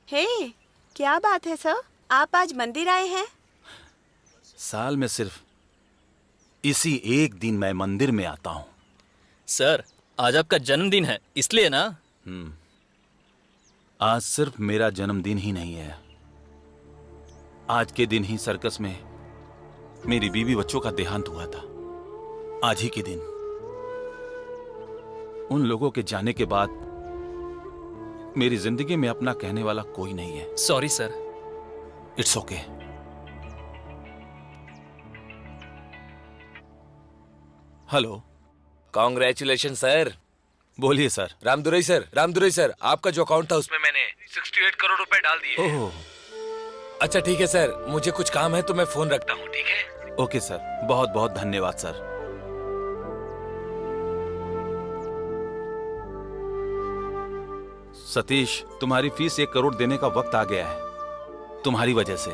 हे, क्या बात है सर? आप आज मंदिर आए हैं? साल में सिर्फ इसी एक दिन मैं मंदिर में आता हूँ। सर, आज आपका जन्मदिन है, इसलिए ना? आज सिर्फ मेरा जन्मदिन ही नहीं है, आज के दिन ही सर्कस में मेरी बीवी बच्चों का देहांत हुआ था। आज ही के दिन। उन लोगों के जाने के बाद मेरी जिंदगी में अपना कहने वाला कोई नहीं है। Sorry sir. It's okay. Hello. Congratulation sir. बोलिए सर। रामदुरई सर, आपका जो अकाउंट था उसमें मैंने 68 करोड़ रुपए डाल दिए। ओह, अच्छा ठीक है सर, मुझे कुछ काम है तो मैं फोन रखता हूँ, ठीक है? ओके सर, बहुत बहुत धन्यवाद सर। सतीश, तुम्हारी फीस 1 करोड़ देने का वक्त आ गया है, तुम्हारी वजह से।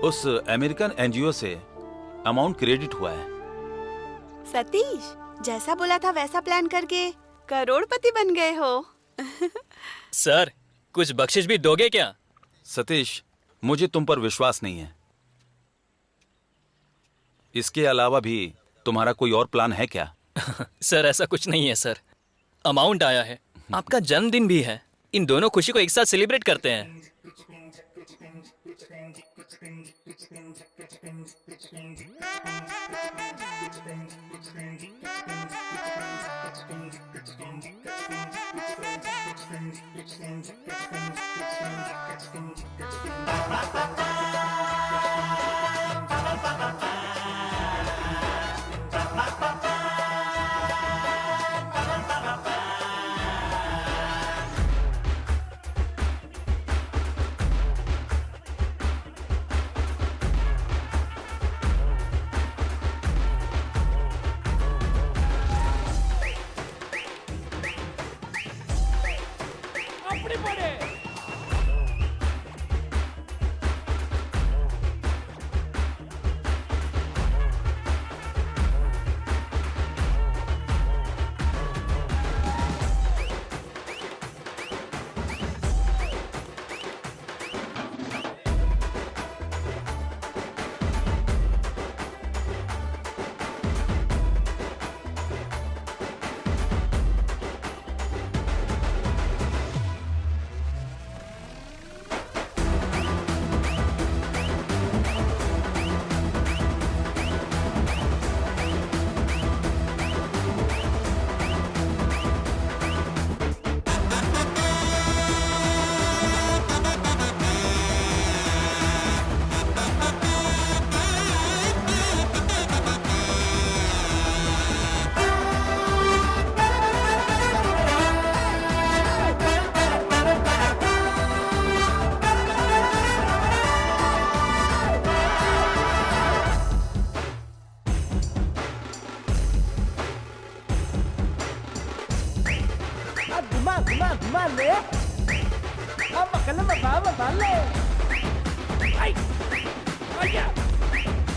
उस अमेरिकन एनजीओ से अमाउंट क्रेडिट हुआ है। सतीश, जैसा बोला था वैसा प्लान करके करोड़पति बन गए हो। सर, कुछ बख्शिश भी दोगे क्या? सतीश, मुझे तुम पर विश्वास नहीं है। इसके अलावा भी तुम्हारा कोई और प्लान है क्या? सर, ऐसा कुछ नहीं है सर। अमाउंट आया है, आपका जन्मदिन भी है, इन दोनों खुशी को एक साथ सेलिब्रेट करते हैं।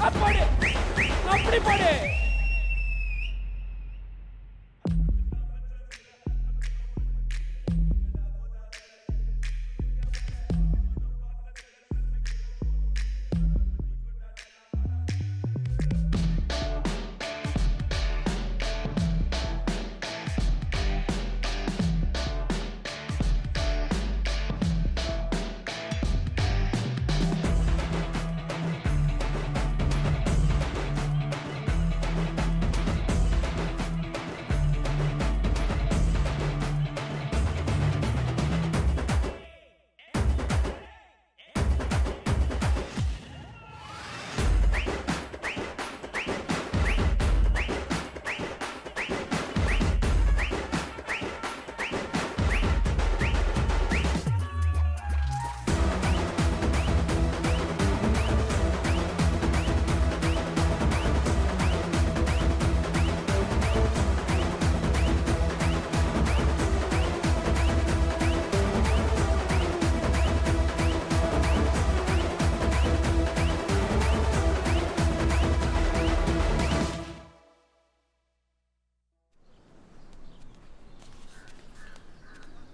अपनी पड़े।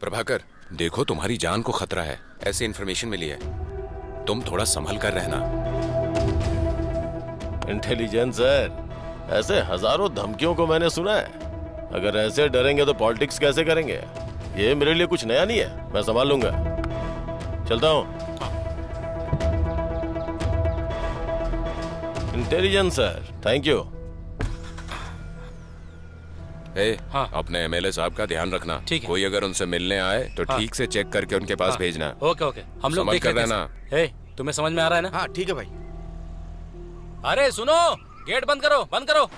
प्रभाकर, देखो तुम्हारी जान को खतरा है, ऐसी इन्फॉर्मेशन मिली है, तुम थोड़ा संभल कर रहना। इंटेलिजेंस सर, ऐसे हजारों धमकियों को मैंने सुना है। अगर ऐसे डरेंगे तो पॉलिटिक्स कैसे करेंगे? ये मेरे लिए कुछ नया नहीं है, मैं संभाल लूंगा। चलता हूँ। Intelligence sir, thank you. हाँ। अपने एमएलए साहब का ध्यान रखना। ठीक है। कोई अगर उनसे मिलने आए तो हाँ। ठीक से चेक करके उनके पास भेजना। ओके ओके, हम लोग समझ देख कर लेते हैं। रहना। तुम्हें समझ में आ रहा है ना? हाँ ठीक है भाई। अरे सुनो, गेट बंद करो, बंद करो।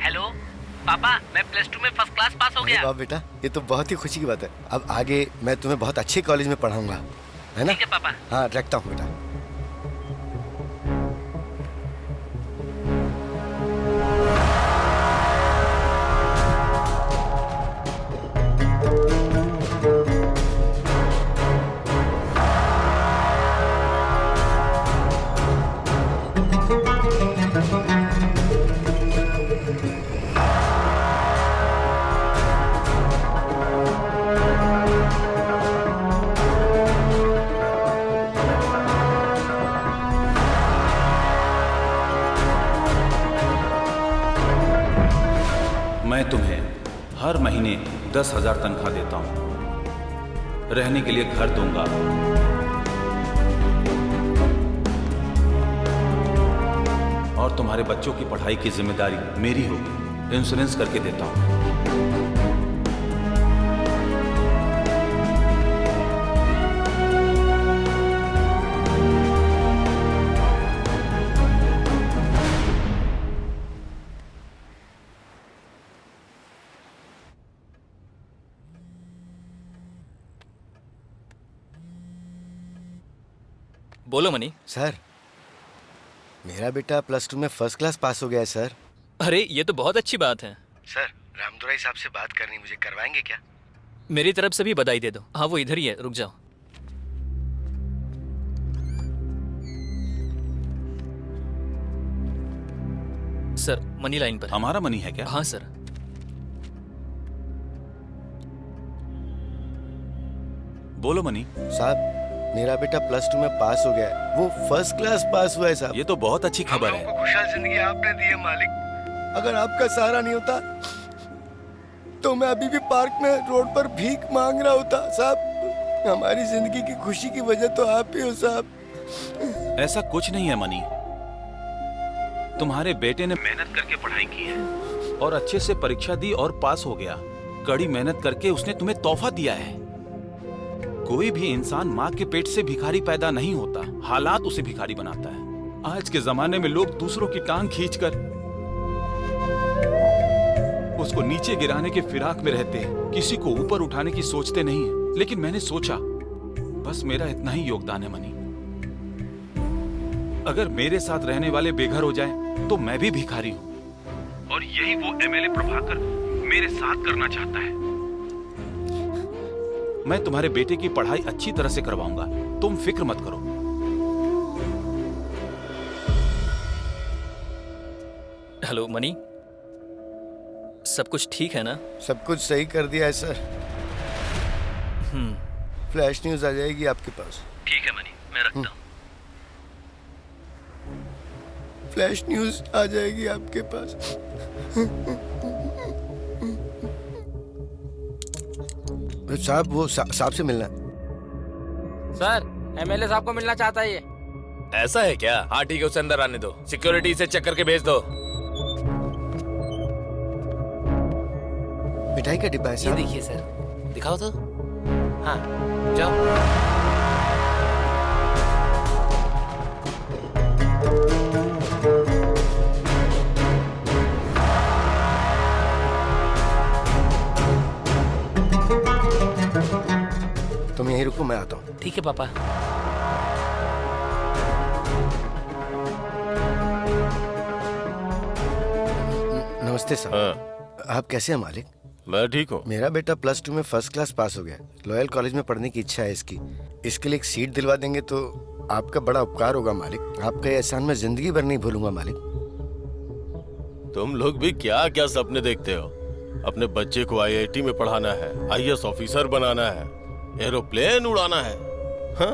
हेलो पापा, मैं +2 में फर्स्ट क्लास पास हो अरे गया। वाह बेटा, ये तो बहुत ही खुशी की बात है। अब आगे मैं तुम्हें बहुत अच्छे कॉलेज में पढ़ाऊंगा, है ना? ठीक है पापा। हाँ, रखता हूँ बेटा। मैं तुम्हें हर महीने 10,000 तनख्वाह देता हूं, रहने के लिए घर दूंगा, और तुम्हारे बच्चों की पढ़ाई की जिम्मेदारी मेरी होगी। इंश्योरेंस करके देता हूं। बोलो मनी। सर, मेरा बेटा +2 में फर्स्ट क्लास पास हो गया है सर। अरे ये तो बहुत अच्छी बात है। सर, रामदुराई साहब से बात करनी, मुझे करवाएंगे क्या? मेरी तरफ से भी बधाई दे दो। हाँ, वो इधर ही है, रुक जाओ। सर, मनी लाइन पर। हमारा मनी है क्या? हाँ सर। बोलो मनी। साहब, मेरा बेटा +2 में पास हो गया है, वो फर्स्ट क्लास पास हुआ है साहब। ये तो बहुत अच्छी खबर है। खुशहाल जिंदगी आपने दी है मालिक। अगर आपका सहारा नहीं होता तो मैं अभी भी पार्क में रोड पर भीख मांग रहा होता साहब। हमारी जिंदगी की खुशी की वजह तो आप ही हो साहब। ऐसा कुछ नहीं है मनी, तुम्हारे बेटे ने मेहनत करके पढ़ाई की है और अच्छे से परीक्षा दी और पास हो गया। कड़ी मेहनत करके उसने तुम्हें तोहफा दिया है। कोई भी इंसान माँ के पेट से भिखारी पैदा नहीं होता, हालात उसे भिखारी बनाता है। आज के जमाने में लोग दूसरों की टांग खींचकर बॉस को नीचे गिराने के फिराक में रहते हैं, किसी को ऊपर उठाने की सोचते नहीं है। लेकिन मैंने सोचा बस मेरा इतना ही योगदान है मनी। अगर मेरे साथ रहने वाले बेघर हो जाएं, तो मैं भी भिखारी हूं। और यही वो एमएलए प्रभाकर मेरे साथ करना चाहता है। मैं तुम्हारे बेटे की पढ़ाई अच्छी तरह से करवाऊंगा, तुम फिक्र मत करो। हेलो मनी, सब कुछ ठीक है ना? सब कुछ सही कर दिया है सर। फ्लैश न्यूज आ जाएगी आपके पास। ठीक है मनी, मैं रखता हूँ। फ्लैश न्यूज आ जाएगी आपके पास। साहब वो साहब से मिलना। सर, एमएलए साहब को मिलना चाहता है ये। ऐसा है क्या? हाँ ठीक है, उसे अंदर आने दो। सिक्योरिटी से चेक करके भेज दो। मिठाई का डिब्बा है ये साहब। देखिए सर, दिखाओ तो। हाँ जाओ। तुम यहीं रुको, मैं आता हूँ। ठीक है पापा। नमस्ते सर। आप कैसे हैं मालिक? मैं ठीक हूँ। मेरा बेटा +2 में फर्स्ट क्लास पास हो गया। लॉयल कॉलेज में पढ़ने की इच्छा है इसकी। इसके लिए एक सीट दिलवा देंगे तो आपका बड़ा उपकार होगा मालिक। आपका ये एहसान मैं जिंदगी भर नहीं भूलूंगा मालिक। तुम लोग भी क्या क्या सपने देखते हो। अपने बच्चे को आईआईटी में पढ़ाना है, आईएएस ऑफिसर बनाना है, एरोप्लेन उड़ाना है। हाँ?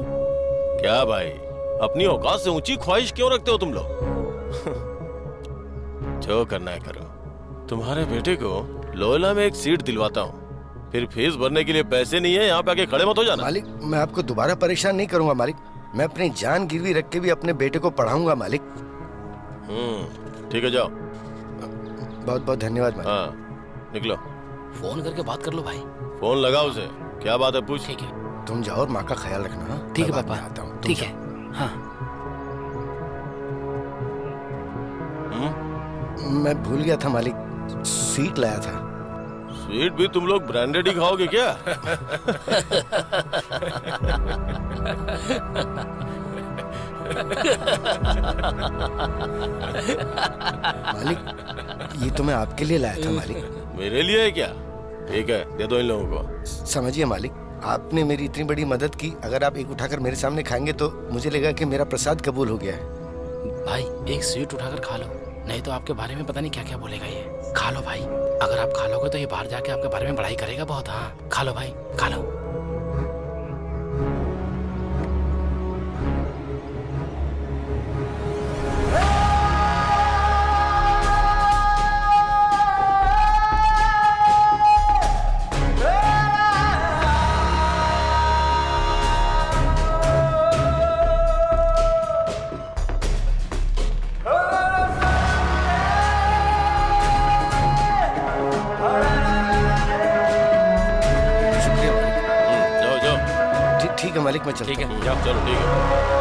क्या भाई, अपनी औकात से ऊंची ख्वाहिश क्यों रखते हो तुम लोग? जो करना है करो। तुम्हारे बेटे को लोयला में एक सीट दिलवाता हूँ, फिर फीस भरने के लिए पैसे नहीं है, यहाँ पे आके खड़े मत हो जाना। मालिक, मैं आपको दोबारा परेशान नहीं करूंगा मालिक। मैं अपनी जान गिरवी रख के भी अपने बेटे को पढ़ाऊंगा मालिक। ठीक है, जाओ। बहुत बहुत धन्यवाद मालिक। हाँ, निकलो। फोन करके बात कर लो भाई। फोन लगाओ उसे, क्या बात है पूछ। ठीक है। तुम जाओ और माँ का ख्याल रखना। ठीक है पापा। आता हूँ। ठीक है। हाँ। मैं भूल गया था मालिक, स्वीट लाया था। स्वीट भी तुम लोग ब्रांडेड ही खाओगे क्या? मालिक, ये तो मैं आपके लिए लाया था मालिक। मेरे लिए है क्या? ठीक है, दे दो इन लोगों को। समझिए मालिक, आपने मेरी इतनी बड़ी मदद की। अगर आप एक उठाकर मेरे सामने खाएंगे तो मुझे लगेगा कि मेरा प्रसाद कबूल हो गया है। भाई एक स्वीट उठाकर खा लो, नहीं तो आपके बारे में पता नहीं क्या क्या बोलेगा ये। खा लो भाई, अगर आप खा लोगे तो ये बाहर जाके आपके बारे में बड़ाई करेगा बहुत। हाँ खा लो भाई, खा लो। ठीक है मालिक, मैं चलता हूँ। ठीक है, जाओ। चलो ठीक है।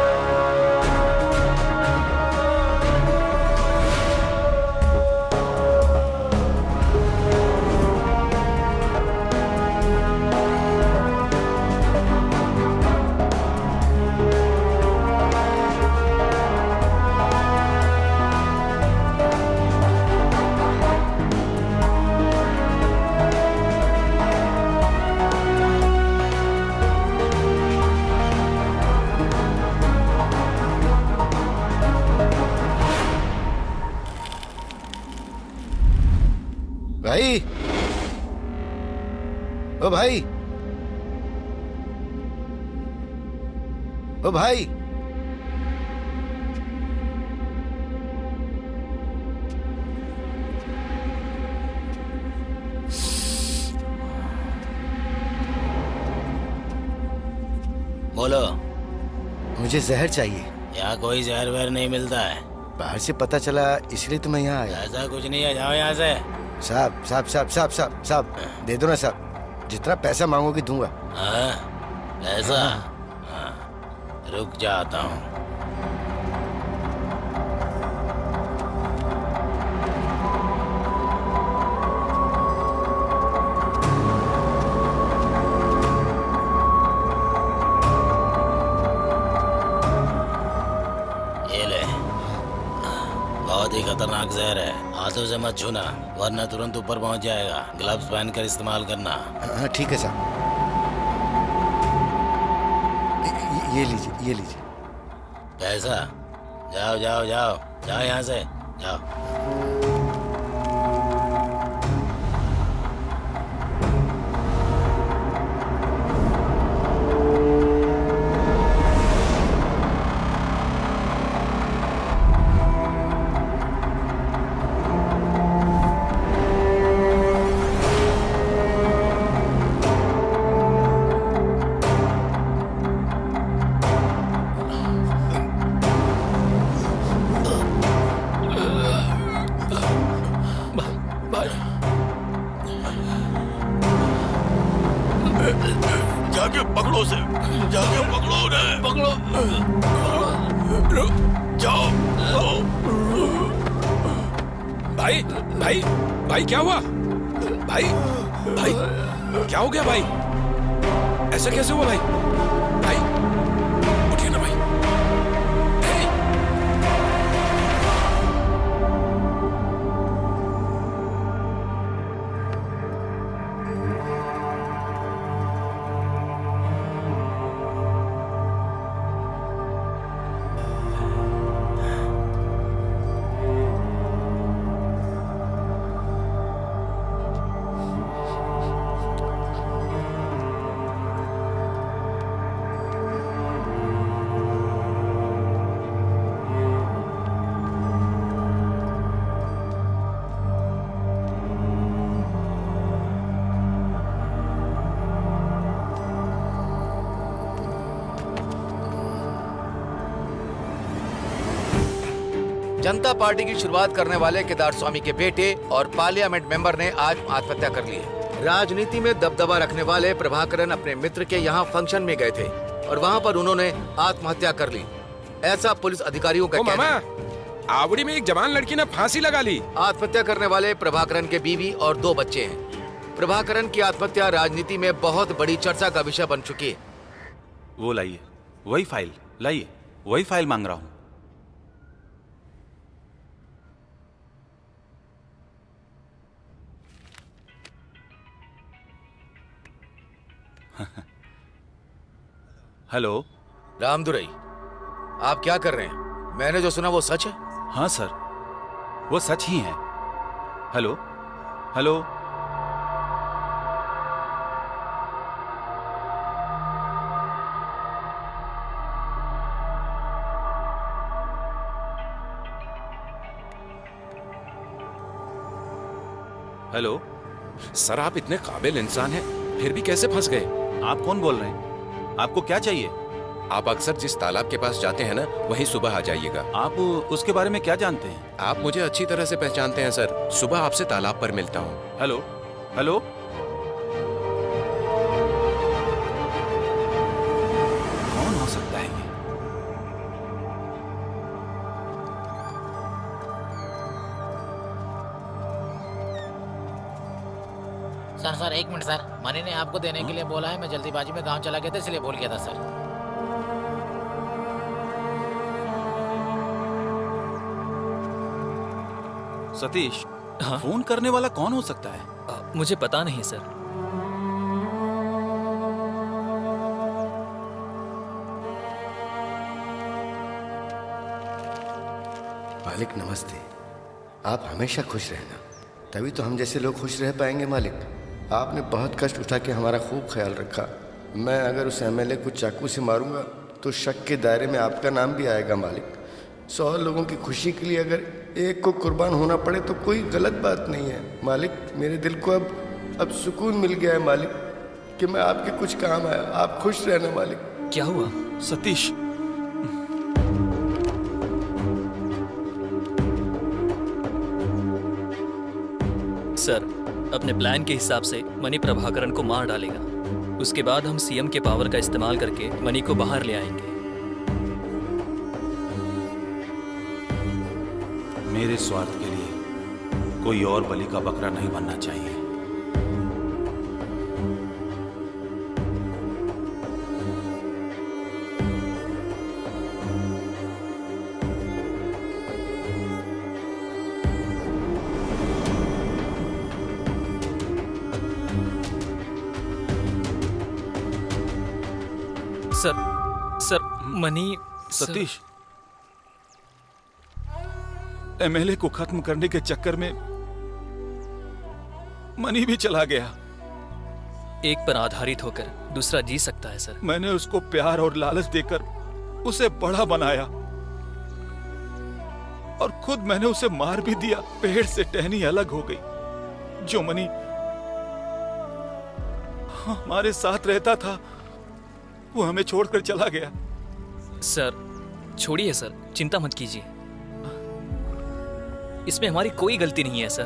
भाई, ओ भाई, ओ भाई, बोलो। मुझे जहर चाहिए। यहाँ कोई जहर वहर नहीं मिलता है। बाहर से पता चला, इसलिए तो मैं यहाँ आया। ऐसा कुछ नहीं है, जाओ यहाँ से। साहब साहब साहब साहब साहब साहब, दे दो ना साहब, जितना पैसा मांगोगे दूंगा। हाँ, ऐसा? हाँ, रुक जाता हूँ। हाथों से मत छूना वरना तुरंत ऊपर पहुंच जाएगा। ग्लव्स पहनकर इस्तेमाल करना। हाँ ठीक है साहब। ये लीजिए, ये लीजिए। पैसा? जाओ जाओ जाओ जाओ यहाँ से जाओ। जाके पकड़ो उसे, जाके पकड़ो उन्हें, पकड़ो, जाओ। भाई भाई भाई क्या हुआ? भाई भाई क्या हो गया भाई? ऐसा कैसे हुआ भाई? भाई उठिए ना भाई। जनता पार्टी की शुरुआत करने वाले केदार स्वामी के बेटे और पार्लियामेंट मेंबर ने आज आत्महत्या कर ली है। राजनीति में दबदबा रखने वाले प्रभाकरन अपने मित्र के यहाँ फंक्शन में गए थे और वहाँ पर उन्होंने आत्महत्या कर ली, ऐसा पुलिस अधिकारियों का कहना है। आवड़ी में एक जवान लड़की ने फांसी लगा ली। आत्महत्या करने वाले प्रभाकरन के बीवी और 2 बच्चे हैं। प्रभाकरन की आत्महत्या राजनीति में बहुत बड़ी चर्चा का विषय बन चुकी है। वो लाइए, वही फाइल लाइए, वही फाइल मांग रहा हूँ। हेलो रामदुरई, आप क्या कर रहे हैं? मैंने जो सुना वो सच है? हाँ सर, वो सच ही है। हेलो हेलो हेलो सर, आप इतने काबिल इंसान हैं, फिर भी कैसे फंस गए? आप कौन बोल रहे हैं? आपको क्या चाहिए? आप अक्सर जिस तालाब के पास जाते हैं ना, वहीं सुबह आ जाइएगा। आप उसके बारे में क्या जानते हैं? आप मुझे अच्छी तरह से पहचानते हैं सर। सुबह आपसे तालाब पर मिलता हूँ। हेलो हेलो कौन हो सकता है ये? सर 1 मिनट सर, मनी ने आपको देने के लिए बोला है। मैं जल्दीबाजी में गांव चला गया था इसलिए भूल गया था सर। सतीश, हाँ? फोन करने वाला कौन हो सकता है? मुझे पता नहीं सर। मालिक नमस्ते। आप हमेशा खुश रहना, तभी तो हम जैसे लोग खुश रह पाएंगे। मालिक, आपने बहुत कष्ट उठा के हमारा खूब ख्याल रखा। मैं अगर उस एमएलए को चाकू से मारूंगा तो शक के दायरे में आपका नाम भी आएगा। मालिक, 100 लोगों की खुशी के लिए अगर एक को कुर्बान होना पड़े तो कोई गलत बात नहीं है। मालिक, मेरे दिल को अब सुकून मिल गया है मालिक कि मैं आपके कुछ काम आया। आप खुश रहना मालिक। क्या हुआ सतीश? सर, अपने प्लान के हिसाब से मनी प्रभाकरन को मार डालेगा। उसके बाद हम सीएम के पावर का इस्तेमाल करके मनी को बाहर ले आएंगे। मेरे स्वार्थ के लिए कोई और बलि का बकरा नहीं बनना चाहिए। सर मनी सतीश, एमएलए को खत्म करने के चक्कर में मनी भी चला गया। एक पर आधारित होकर दूसरा जी सकता है सर। मैंने उसको प्यार और लालच देकर उसे बड़ा बनाया और खुद मैंने उसे मार भी दिया। पेड़ से टहनी अलग हो गई। जो मनी हमारे साथ रहता था वो हमें छोड़कर चला गया। सर छोड़िए सर, चिंता मत कीजिए, इसमें हमारी कोई गलती नहीं है सर।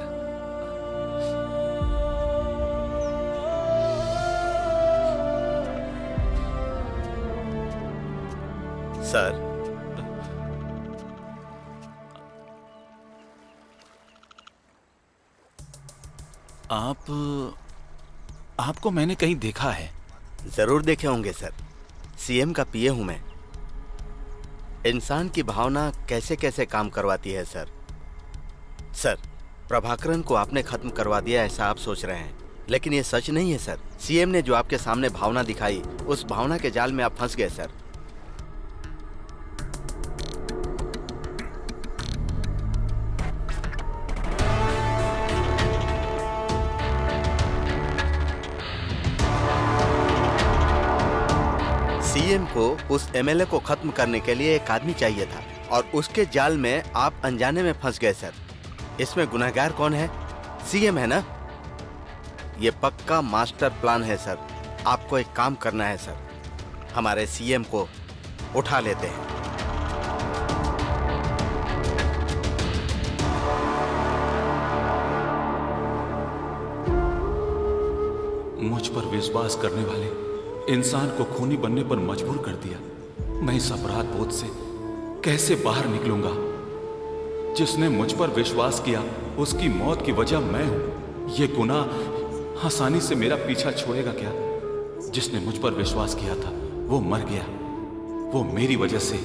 सर, आपको मैंने कहीं देखा है। जरूर देखे होंगे सर। सीएम का पीए हूं मैं। इंसान की भावना कैसे कैसे काम करवाती है सर। सर, प्रभाकरन को आपने खत्म करवा दिया ऐसा आप सोच रहे हैं, लेकिन ये सच नहीं है सर। सीएम ने जो आपके सामने भावना दिखाई, उस भावना के जाल में आप फंस गए सर। सीएम को उस एमएलए को खत्म करने के लिए एक आदमी चाहिए था और उसके जाल में आप अनजाने में फंस गए सर। इसमें गुनहगार कौन है? सीएम है ना? ये पक्का मास्टर प्लान है सर। आपको एक काम करना है सर, हमारे सीएम को उठा लेते हैं। मुझ पर विश्वास करने वाले इंसान को खूनी बनने पर मजबूर कर दिया। मैं इस अपराध बोध से कैसे बाहर निकलूंगा? जिसने मुझ पर विश्वास किया उसकी मौत की वजह मैं हूं। ये गुनाह आसानी से मेरा पीछा छोड़ेगा क्या? जिसने मुझ पर विश्वास किया था वो मर गया, वो मेरी वजह से।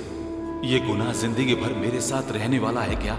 ये गुनाह जिंदगी भर मेरे साथ रहने वाला है क्या?